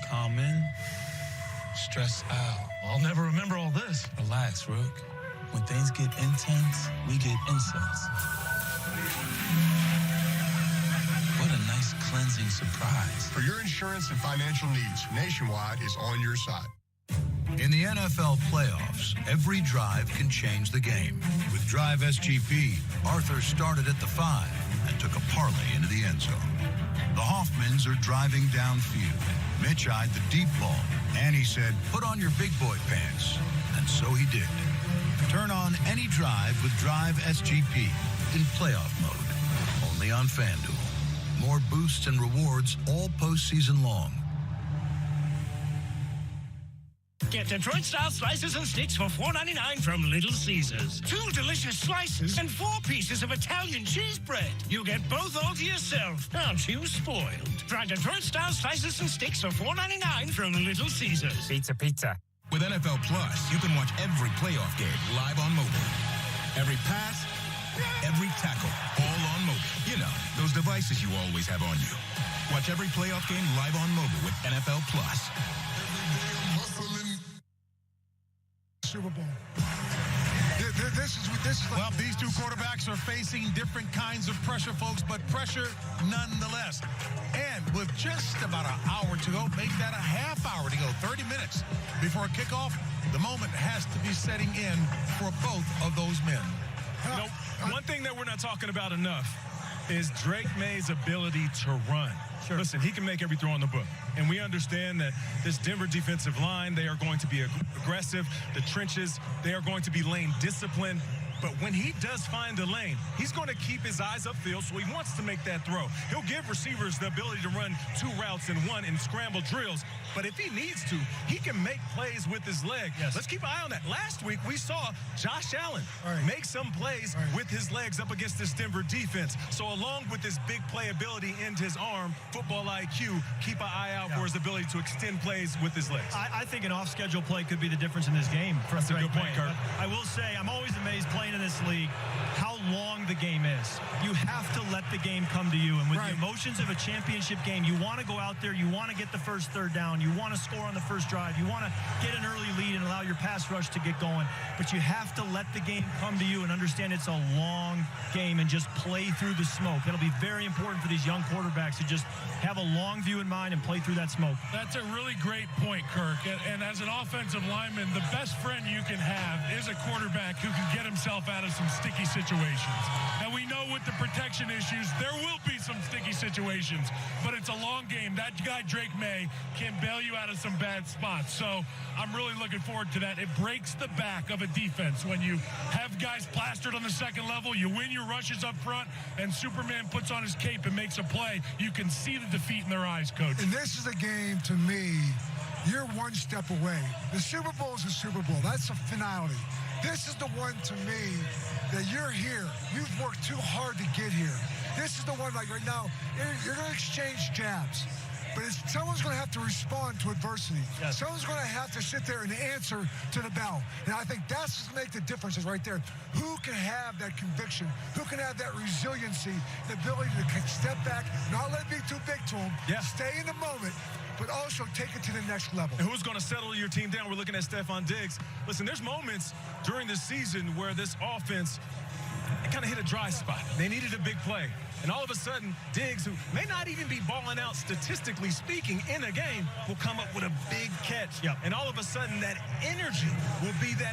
Calm in. Stress out. I'll never remember all this. Relax, Rook. When things get intense, we get incense. What a nice cleansing surprise. For your insurance and financial needs, Nationwide is on your side. In the NFL playoffs, every drive can change the game. With Drive SGP, Arthur started at the 5 and took a parlay into the end zone. The Hoffmans are driving downfield. Mitch eyed the deep ball, and he said, "Put on your big boy pants." And so he did. Turn on any drive with Drive SGP in playoff mode. Only on FanDuel. More boosts and rewards all postseason long. Get Detroit-style slices and sticks for $4.99 from Little Caesars. 2 delicious slices and 4 pieces of Italian cheese bread. You get both all to yourself. Aren't you spoiled? Try Detroit-style slices and sticks for $4.99 from Little Caesars. Pizza. With NFL Plus, you can watch every playoff game live on mobile. Every pass, every tackle, all on mobile. You know, those devices you always have on you. Watch every playoff game live on mobile with NFL Plus. Super Bowl. This is like, well, these two quarterbacks are facing different kinds of pressure, folks, but pressure nonetheless. And with just about an hour to go, make that a half hour to go, 30 minutes before kickoff, the moment has to be setting in for both of those men. You know, one thing that we're not talking about enough is Drake May's ability to run. Sure. Listen, he can make every throw in the book. And we understand that this Denver defensive line, they are going to be aggressive. The trenches, they are going to be lane disciplined. But when he does find the lane, he's going to keep his eyes upfield, so he wants to make that throw. He'll give receivers the ability to run 2 routes in one in scramble drills. But if he needs to, he can make plays with his leg. Yes. Let's keep an eye on that. Last week, we saw Josh Allen make some plays with his legs up against this Denver defense. So along with his big playability and his arm, football IQ, keep an eye out for his ability to extend plays with his legs. I think an off-schedule play could be the difference in this game. That's a good point, Kirk. I will say, I'm always amazed playing in this league how long the game is. You have to let the game come to you. And with the emotions of a championship game, you want to go out there, you want to get the first third down, you want to score on the first drive, you want to get an early lead and allow your pass rush to get going. But you have to let the game come to you and understand it's a long game and just play through the smoke. It'll be very important for these young quarterbacks to just have a long view in mind and play through that smoke. That's a really great point, Kirk. And as an offensive lineman, the best friend you can have is a quarterback who can get himself out of some sticky situations. And we know with the protection issues, there will be some sticky situations, but it's a long game. That guy, Drake May, can bail you out of some bad spots. So I'm really looking forward to that. It breaks the back of a defense when you have guys plastered on the second level, you win your rushes up front, and Superman puts on his cape and makes a play. You can see the defeat in their eyes, Coach. And this is a game, to me, you're one step away. The Super Bowl is a Super Bowl. That's a finality. This is the one, to me, that you're here. You've worked too hard to get here. This is the one, like right now, you're going to exchange jabs. But someone's going to have to respond to adversity. Yes. Someone's going to have to sit there and answer to the bell. And I think that's what makes the differences right there. Who can have that conviction? Who can have that resiliency, the ability to step back, not let it be too big to them, stay in the moment, but also take it to the next level. And who's going to settle your team down? We're looking at Stephon Diggs. Listen, there's moments during this season where this offense kind of hit a dry spot. They needed a big play. And all of a sudden, Diggs, who may not even be balling out statistically speaking in a game, will come up with a big catch. Yep. And all of a sudden, that energy will be that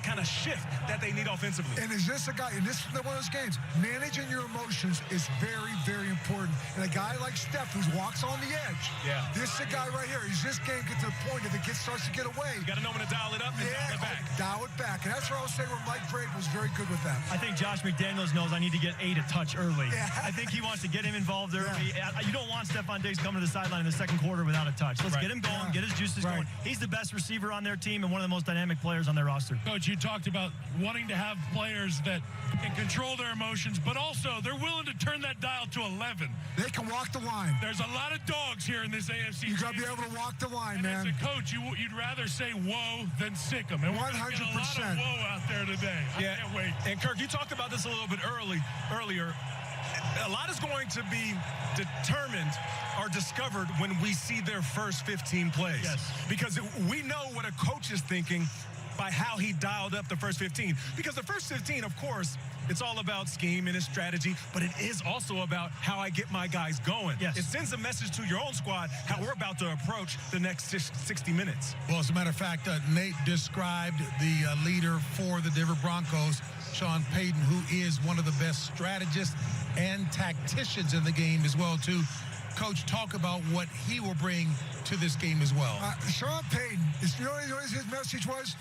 kind of shift that they need offensively. And is this a guy, and this is one of those games, managing your emotions is very, very important. And a guy like Steph, who walks on the edge, this is a guy right here. He's this game get to the point if it starts to get away. You got to know when to dial it up and dial it back. Dial it back. And that's where I was saying where Mike Vrabel was very good with that. I think Josh McDaniels knows I need to get 8 a touch early. Yeah. I think he wants to get him involved early. You don't want Stephon Diggs coming to the sideline in the second quarter without a touch. Let's get him going, get his juices going. He's the best receiver on their team and one of the most dynamic players on their roster. Coach, you talked about wanting to have players that can control their emotions, but also they're willing to turn that dial to 11. They can walk the line. There's a lot of dogs here in this AFC. You got to be able to walk the line, man. As a coach, you'd rather say whoa than sick them. And 100%. We're going to get a lot of whoa out there today. I can't wait. And Kirk, you talked about this a little bit earlier. A lot is going to be determined or discovered when we see their first 15 plays. Yes. Because we know what a coach is thinking by how he dialed up the first 15. Because the first 15, of course, it's all about scheme and his strategy, but it is also about how I get my guys going. Yes. It sends a message to your own squad how we're about to approach the next 60 minutes. Well, as a matter of fact, Nate described the leader for the Denver Broncos, Sean Payton, who is one of the best strategists and tacticians in the game as well, too. Coach, talk about what he will bring to this game as well. Sean Payton, you know what his message was?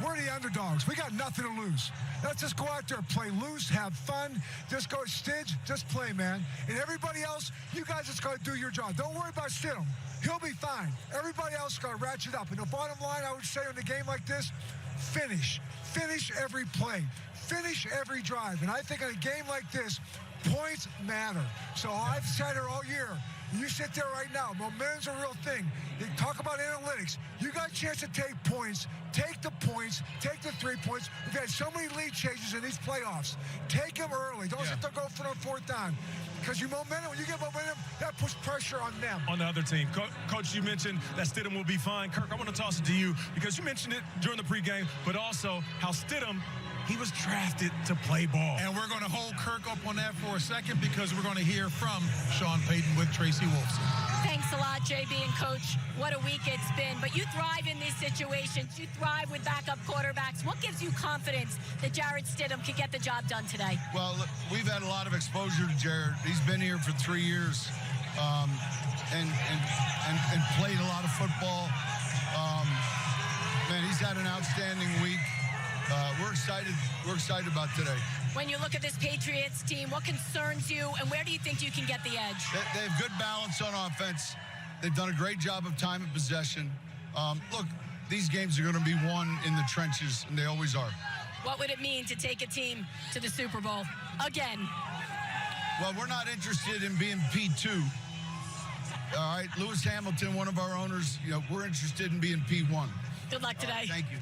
We're the underdogs. We got nothing to lose. Let's just go out there, play loose, have fun. Just go, Stidge, just play, man. And everybody else, you guys just got to do your job. Don't worry about Stidham. He'll be fine. Everybody else got to ratchet up. And the bottom line, I would say in a game like this, finish. Finish every play. Finish every drive. And I think in a game like this, points matter. So I've said it all year. You sit there right now. Momentum's a real thing. You talk about analytics. You got a chance to take points. Take the points. Take the 3 points. We've had so many lead changes in these playoffs. Take them early. Don't sit there go for the fourth down. Because you momentum, when you get momentum, that puts pressure on them. On the other team. Coach, you mentioned that Stidham will be fine. Kirk, I want to toss it to you because you mentioned it during the pregame, but also how Stidham, he was drafted to play ball. And we're going to hold Kirk up on that for a second because we're going to hear from Sean Payton with Tracy Wolfson. Thanks a lot, JB and Coach. What a week it's been. But you thrive in these situations. You thrive with backup quarterbacks. What gives you confidence that Jarrett Stidham can get the job done today? Well, we've had a lot of exposure to Jarrett. He's been here for 3 years and played a lot of football. Man, he's had an outstanding week. We're excited. We're excited about today. When you look at this Patriots team, what concerns you, and where do you think you can get the edge? They have good balance on offense. They've done a great job of time and possession. Look, these games are going to be won in the trenches, and they always are. What would it mean to take a team to the Super Bowl again? Well, we're not interested in being P2. All right, Lewis Hamilton, one of our owners, we're interested in being P1. Good luck today. Thank you.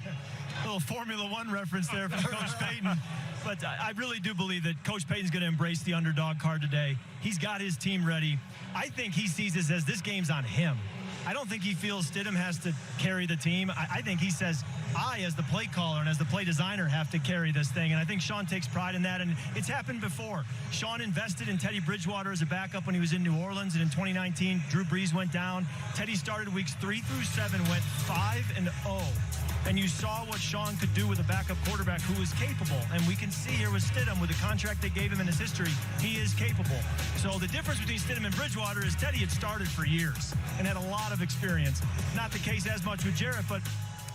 A little Formula One reference there from Coach Payton. But I really do believe that Coach Payton's going to embrace the underdog card today. He's got his team ready. I think he sees this as this game's on him. I don't think he feels Stidham has to carry the team. I think he says, I, as the play caller and as the play designer, have to carry this thing. And I think Sean takes pride in that. And it's happened before. Sean invested in Teddy Bridgewater as a backup when he was in New Orleans. And in 2019, Drew Brees went down. Teddy started weeks 3 through 7, went 5-0. And you saw what Sean could do with a backup quarterback who is capable. And we can see here with Stidham, with the contract they gave him in his history, he is capable. So the difference between Stidham and Bridgewater is Teddy had started for years and had a lot of experience. Not the case as much with Jarrett, but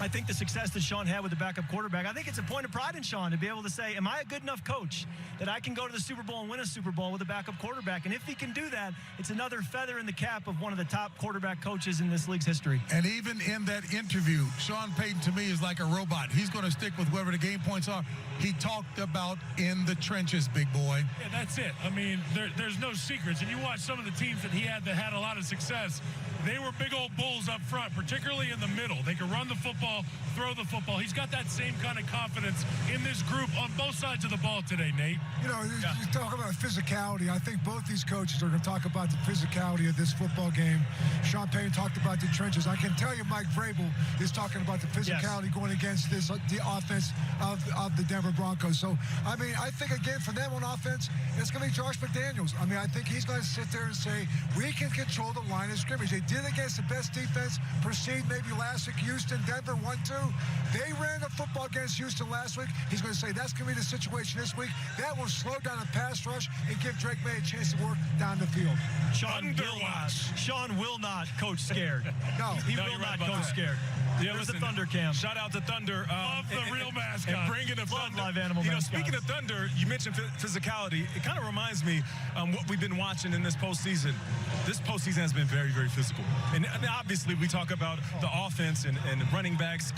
I think the success that Sean had with the backup quarterback, I think it's a point of pride in Sean to be able to say, am I a good enough coach that I can go to the Super Bowl and win a Super Bowl with a backup quarterback? And if he can do that, it's another feather in the cap of one of the top quarterback coaches in this league's history. And even in that interview, Sean Payton to me is like a robot. He's going to stick with whatever the game points are. He talked about in the trenches, big boy. Yeah, that's it. I mean, there's no secrets. And you watch some of the teams that he had that had a lot of success, they were big old bulls up front, particularly in the middle. They could run the football, throw the football. He's got that same kind of confidence in this group on both sides of the ball today, Nate. You talk about physicality. I think both these coaches are going to talk about the physicality of this football game. Sean Payton talked about the trenches. I can tell you Mike Vrabel is talking about the physicality going against the offense of the Denver Broncos. So, I mean, I think, again, for them on offense, it's going to be Josh McDaniels. I mean, I think he's going to sit there and say, we can control the line of scrimmage. They did against the best defense, perceived maybe last week, Houston, Denver, 1-2. They ran the football against Houston last week. He's going to say that's going to be the situation this week. That will slow down the pass rush and give Drake May a chance to work down the field. Sean will not coach scared. No. He will not coach scared. Yeah, There's the Thunder Cam. Shout out to Thunder. Love the real mascot. And bringing the Love Thunder. live animal mascots. Speaking of Thunder, you mentioned physicality. It kind of reminds me what we've been watching in this postseason. This postseason has been very, very physical. And obviously, we talk about the offense and running backs,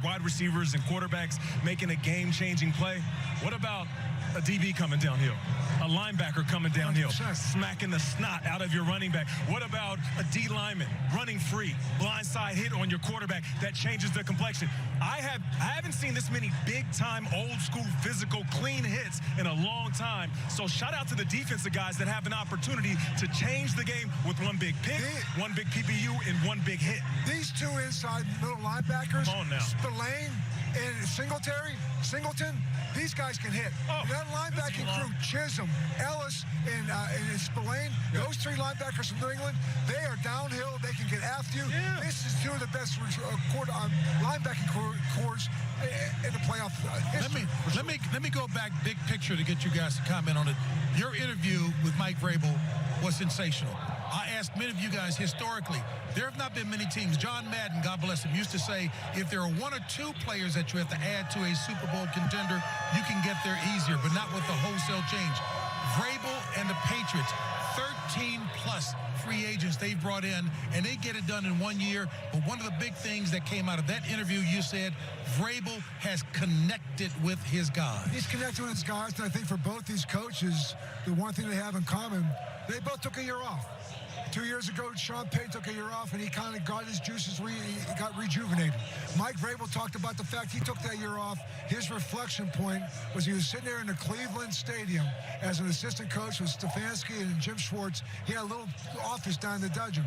wide receivers, and quarterbacks making a game-changing play. What about a DB coming downhill? A linebacker coming downhill, 100%. smacking the snot out of your running back. What about a D lineman running free, blindside hit on your quarterback that changes the complexion? I haven't seen this many big-time, old-school, physical, clean hits in a long time. So shout out to the defensive guys that have an opportunity to change the game with one big pick, one big PPU, and one big hit. These two inside middle linebackers, Come on now. Spillane and Singleton, these guys can hit. That linebacking crew, Chisholm, Ellis, and Spillane, those three linebackers from New England, they are downhill. They can get after you. Yeah. This is two of the best linebacking cores in the playoff history. Let me go back big picture to get you guys to comment on it. Your interview with Mike Vrabel was sensational. I asked many of you guys historically, there have not been many teams. John Madden, God bless him, used to say, if there are one or two players that you have to add to a Super Bowl contender, you can get there easier, but not with the wholesale change. Vrabel and the Patriots, 13-plus free agents they've brought in, and they get it done in 1 year. But one of the big things that came out of that interview, you said Vrabel has connected with his guys. He's connected with his guys, and I think for both these coaches, the one thing they have in common, they both took a year off. 2 years ago, Sean Payton took a year off, and he kind of got his juices, got rejuvenated. Mike Vrabel talked about the fact he took that year off. His reflection point was he was sitting there in the Cleveland Stadium as an assistant coach with Stefanski and Jim Schwartz. He had a little office down in the dungeon.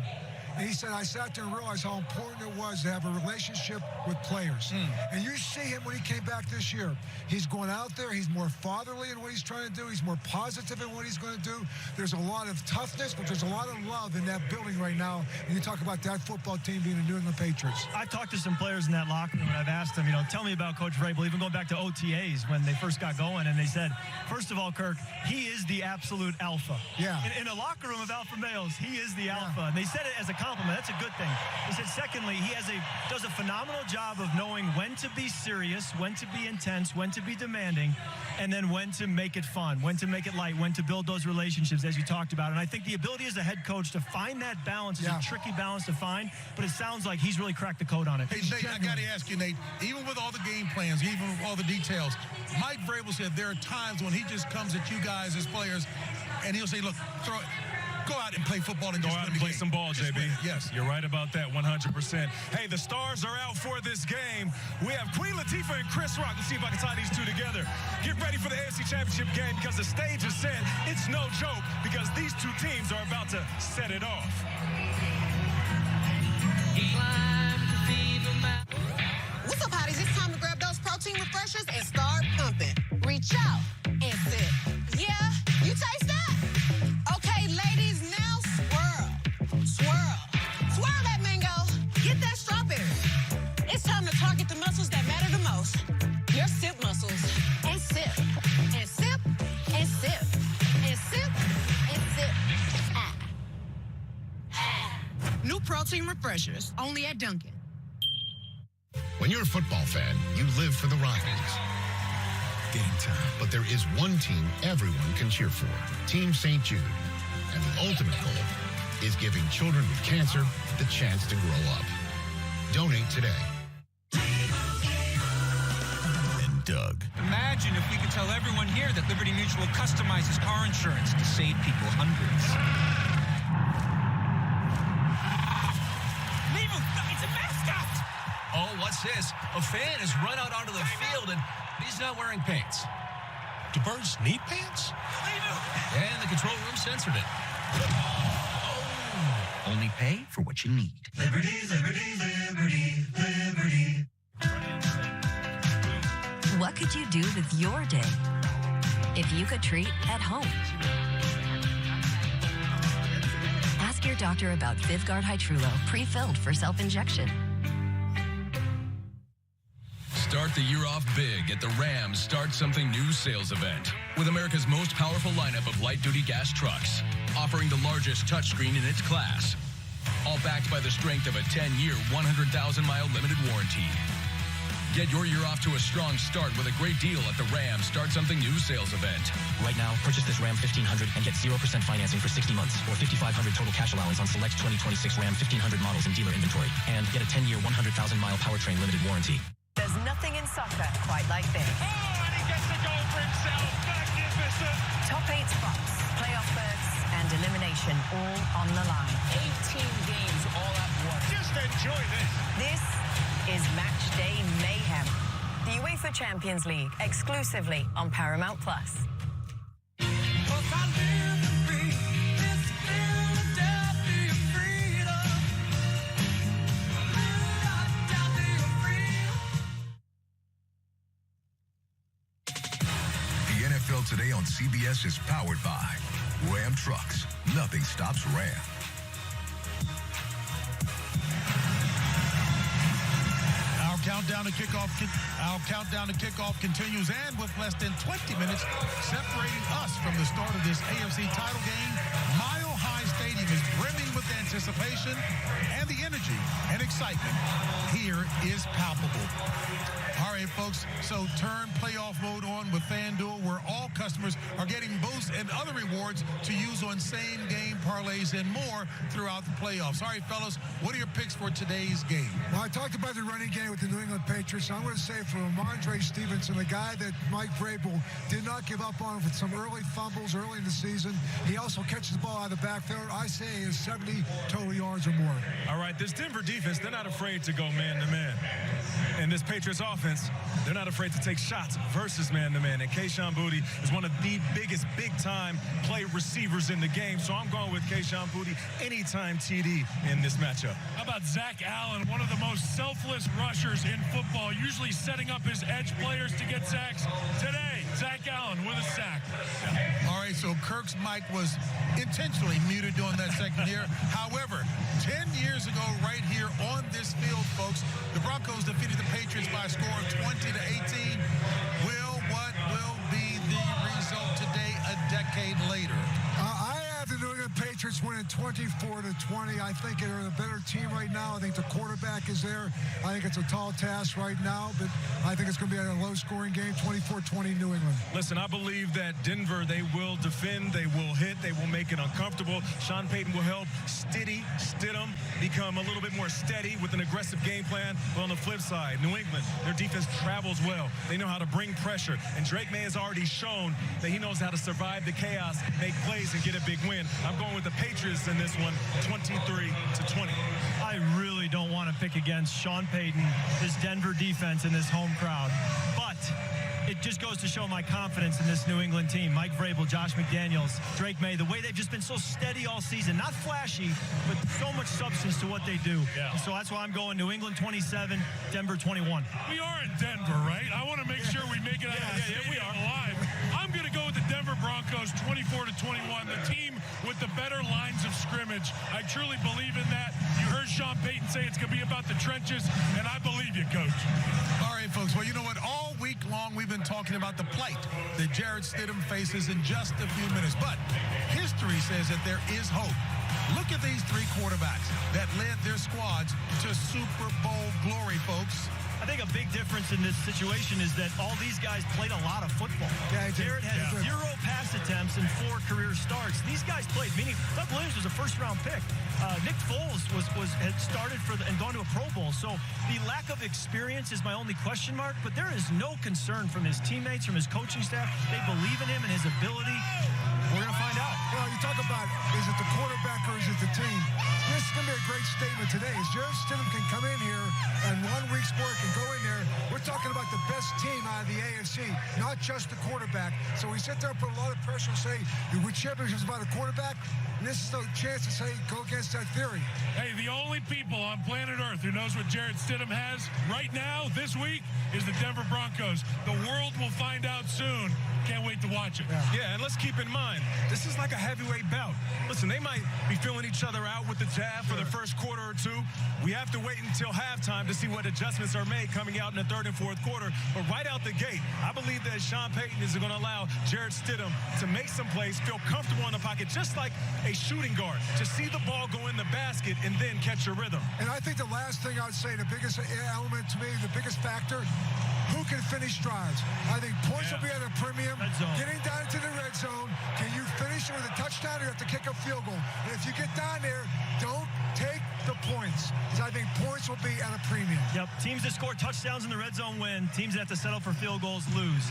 And he said, I sat there and realized how important it was to have a relationship with players. And you see him when he came back this year. He's going out there. He's more fatherly in what he's trying to do. He's more positive in what he's going to do. There's a lot of toughness, but there's a lot of love in that building right now. And you talk about that football team being the New England Patriots. I've talked to some players in that locker room, and I've asked them, tell me about Coach Vrabel, even going back to OTAs when they first got going. And they said, first of all, Kirk, he is the absolute alpha. Yeah. In a locker room of alpha males, he is the alpha. And they said it as a compliment. That's a good thing. They said, secondly, he does a phenomenal job of knowing when to be serious, when to be intense, when to be demanding, and then when to make it fun, when to make it light, when to build those relationships, as you talked about. And I think the ability as a head coach to find that balance is a tricky balance to find, but it sounds like he's really cracked the code on it. Hey, Nate, I got to ask you, Nate, even with all the game plans, even with all the details, Mike Vrabel said there are times when he just comes at you guys as players, and he'll say, look, go out and play football and go out and play some ball, JB. Yes. You're right about that 100%. Hey, the stars are out for this game. We have Queen Latifah and Chris Rock. Let's see if I can tie these two together. Get ready for the AFC Championship game because the stage is set. It's no joke because these two teams are about to set it off. What's up, hotties? It's time to grab those protein refreshers and start pumping. Reach out and sip. Yeah, you taste that? Okay, ladies, now swirl. Swirl. Swirl that mango. Get that strawberry. It's time to target the muscles that matter the most. Your sip muscles. And sip. And sip. And sip. And sip. And sip. New protein refreshers. Only at Dunkin'. When you're a football fan, you live for the Rockies. Game time. But there is one team everyone can cheer for. Team St. Jude. And the ultimate goal is giving children with cancer the chance to grow up. Donate today. And Doug. Imagine if we could tell everyone here that Liberty Mutual customizes car insurance to save people hundreds. Leave him! It's a mascot! Oh, what's this? A fan has run out onto the field and he's not wearing pants. Do birds need pants? And the control room censored it. Oh. Only pay for what you need. Liberty, liberty, liberty, liberty. What could you do with your day if you could treat at home? Ask your doctor about Vyvgart Hytrulo pre-filled for self-injection. Start the year off big at the Rams Start Something New sales event with America's most powerful lineup of light-duty gas trucks, offering the largest touchscreen in its class, all backed by the strength of a 10-year, 100,000-mile limited warranty. Get your year off to a strong start with a great deal at the Rams Start Something New sales event. Right now, purchase this Ram 1500 and get 0% financing for 60 months or $5,500 total cash allowance on select 2026 Ram 1500 models in dealer inventory. And get a 10-year, 100,000-mile powertrain limited warranty. There's nothing in soccer quite like this. Oh, and he gets the goal for himself. Magnificent. Top 8 spots, playoff berths, and elimination all on the line. 18 games all at once. Just enjoy this. This is Match Day Mayhem. The UEFA Champions League, exclusively on Paramount+. Today on CBS is powered by Ram Trucks. Nothing stops Ram. Our countdown to kickoff continues, and with less than 20 minutes separating us from the start of this AFC title game, Mile High Stadium is brimming with anticipation, and the energy and excitement here is palpable. All right, folks, so turn playoff mode on with FanDuel, where all customers are getting boosts and other rewards to use on same-game parlays and more throughout the playoffs. All right, fellas, what are your picks for today's game? Well, I talked about the running game with the New England Patriots. I'm going to say for Ramondre Stevenson, a guy that Mike Vrabel did not give up on with some early fumbles early in the season. He also catches the ball out of the backfield. I say he is 70 total yards or more. All right, this Denver defense, they're not afraid to go man-to-man. And this Patriots offense, they're not afraid to take shots versus man-to-man. And Kayshon Boutte is one of the biggest big-time play receivers in the game. So I'm going with Kayshon Boutte anytime TD in this matchup. How about Zach Allen, one of the most selfless rushers in football, usually setting up his edge players to get sacks. Today, Zach Allen with a sack. All right, so Kirk's mic was intentionally muted during that second year. However, 10 years ago, right here on this field, folks, the Broncos defeated the Patriots by a score of 20-18. What will be the result today, a decade later? I have the New England Patriots winning 24-20. I think they're the better team right now. I think the quarterback is there. I think it's a tall task right now, but I think it's going to be a low-scoring game, 24-20 New England. Listen, I believe that Denver, they will defend, they will hit, they will make it uncomfortable. Sean Payton will help Stidham become a little bit more steady with an aggressive game plan. But on the flip side, New England, their defense travels well. They know how to bring pressure. And Drake May has already shown that he knows how to survive the chaos, make plays, and get a big win. I'm going with the Patriots in this one, 23-20. I really don't want to pick against Sean Payton, this Denver defense, and this home crowd. But it just goes to show my confidence in this New England team. Mike Vrabel, Josh McDaniels, Drake May, the way they've just been so steady all season. Not flashy, but so much substance to what they do. Yeah. So that's why I'm going New England 27, Denver 21. We are in Denver, right? I want to make sure we make it out of the stadium we are alive. I'm going to go with the Denver Broncos 24-21, the team with the better lines of scrimmage. I truly believe in that. You heard Sean Payton say it's going to be about the trenches, and I believe you, Coach. All right, folks. Well, you know what? All week long, we've been talking about the plight that Jarrett Stidham faces in just a few minutes. But history says that there is hope. Look at these three quarterbacks that led their squads to Super Bowl glory, folks. I think a big difference in this situation is that all these guys played a lot of football. Yeah, Jarrett had 0 pass attempts and 4 career starts. These guys played, meaning Doug Williams was a first-round pick. Nick Foles had started and gone to a Pro Bowl. So the lack of experience is my only question mark, but there is no concern from his teammates, from his coaching staff. They believe in him and his ability. We're going to find out. Well, you talk about, is it the quarterback or is it the team? This is going to be a great statement today. As Jarrett Stidham can come in here and 1 week's work and go in there, we're talking about the best team out of the AFC, not just the quarterback. So we sit there and put a lot of pressure and say, the championship is about a quarterback, and this is the chance to say, go against that theory. Hey, the only people on planet Earth who knows what Jarrett Stidham has right now, this week, is the Denver Broncos. The world will find out soon. Can't wait to watch it. Yeah, and let's keep in mind, this is like a heavyweight bout. Listen, they might be feeling each other out with the jab for the first quarter or two. We have to wait until halftime to see what adjustments are made coming out in the third and fourth quarter. But right out the gate, I believe that Sean Payton is going to allow Jarrett Stidham to make some plays, feel comfortable in the pocket, just like a shooting guard, to see the ball go in the basket and then catch your rhythm. And I think the last thing I'd say, the biggest element to me, the biggest factor, who can finish drives? I think points will be at a premium. Getting down to the red zone, can you finish it with a touchdown or you have to kick a field goal? And if you get down there, don't take the points. So I think points will be at a premium. Yep, teams that score touchdowns in the red zone win. Teams that have to settle for field goals lose.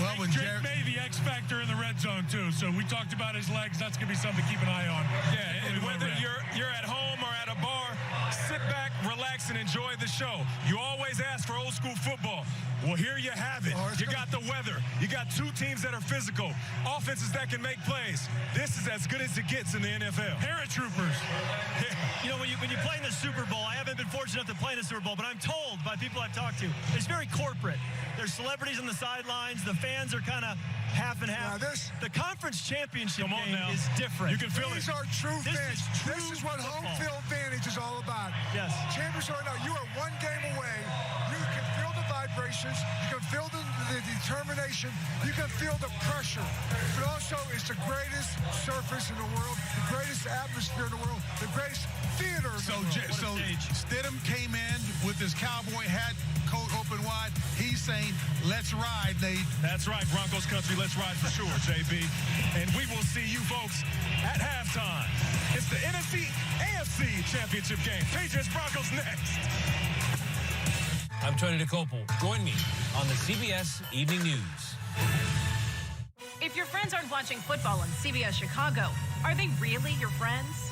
Well, when Drake May, the X factor in the red zone too. So we talked about his legs. That's gonna be something to keep an eye on. Yeah, and whether you're at home or at a bar, sit back, relax, and enjoy the show. You always ask for old school football. Well, here you have it. You got the weather. You got two teams that are physical, offenses that can make plays. This is as good as it gets in the NFL. Paratroopers. You know, when you play in the Super Bowl, I haven't been fortunate enough to play in the Super Bowl, but I'm told by people I've talked to, it's very corporate. There's celebrities on the sidelines. The fans are kind of half and half. The conference championship game is different. You can feel These are true fans. This is what home field advantage is all about. Yes. Champions are now. You are one game away. You can feel the vibe. vibrations. You can feel the determination. You can feel the pressure. But also, it's the greatest surface in the world, the greatest atmosphere in the world, the greatest theater in the world. So Stidham came in with his cowboy hat, coat open wide. He's saying, let's ride, Nate. That's right, Broncos country, let's ride for sure, JB. And we will see you folks at halftime. It's the NFC-AFC championship game. Patriots Broncos next. I'm Tony DeCopel. Join me on the CBS Evening News. If your friends aren't watching football on CBS Chicago, are they really your friends?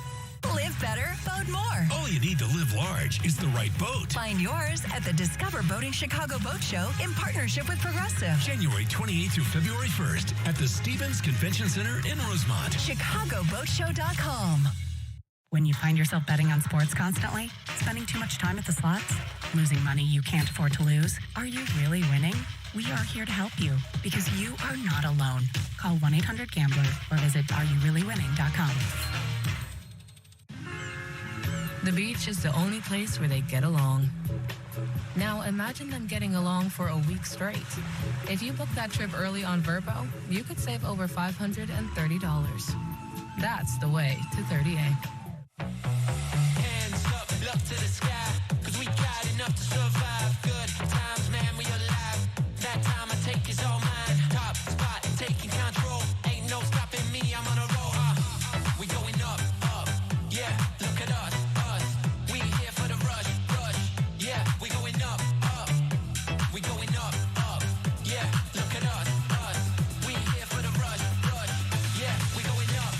Live better, boat more. All you need to live large is the right boat. Find yours at the Discover Boating Chicago Boat Show in partnership with Progressive. January 28th through February 1st at the Stevens Convention Center in Rosemont. ChicagoBoatShow.com. When you find yourself betting on sports constantly, spending too much time at the slots, losing money you can't afford to lose, are you really winning? We are here to help you because you are not alone. Call 1-800-GAMBLER or visit areyoureallywinning.com. The beach is the only place where they get along. Now imagine them getting along for a week straight. If you book that trip early on Vrbo, you could save over $530. That's the way to 30A. Hands up, look to the sky, 'cause we got enough to survive. Good times, man, we alive. That time I take is all mine. Top spot, taking control. Ain't no stopping me, I'm on a roll. We going up, up, yeah, look at us. We here for the rush, yeah, we going up, up. We going up, yeah, look at us. We here for the rush, yeah, we going up,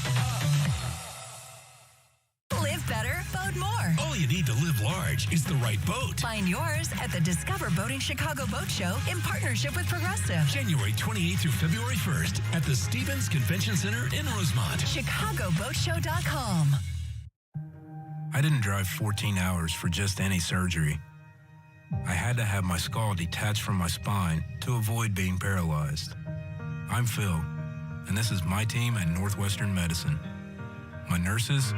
Live better, boat more. All you need to live large is the right boat. Find yours at the Discover Boating Chicago Boat Show in partnership with Progressive. January 28th through February 1st at the Stevens Convention Center in Rosemont. ChicagoBoatShow.com. I didn't drive 14 hours for just any surgery. I had to have my skull detached from my spine to avoid being paralyzed. I'm Phil, and this is my team at Northwestern Medicine. My nurses,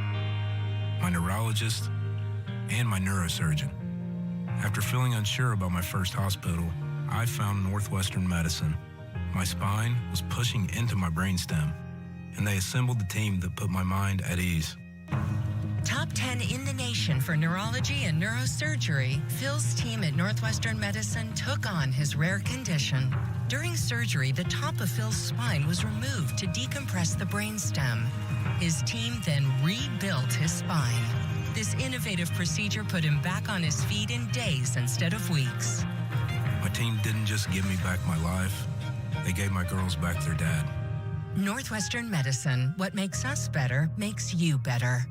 my neurologist, and my neurosurgeon. After feeling unsure about my first hospital, I found Northwestern Medicine. My spine was pushing into my brainstem, and they assembled the team that put my mind at ease. Top 10 in the nation for neurology and neurosurgery, Phil's team at Northwestern Medicine took on his rare condition. During surgery, the top of Phil's spine was removed to decompress the brainstem. His team then rebuilt his spine. This innovative procedure put him back on his feet in days instead of weeks. My team didn't just give me back my life, they gave my girls back their dad. Northwestern Medicine, what makes us better makes you better.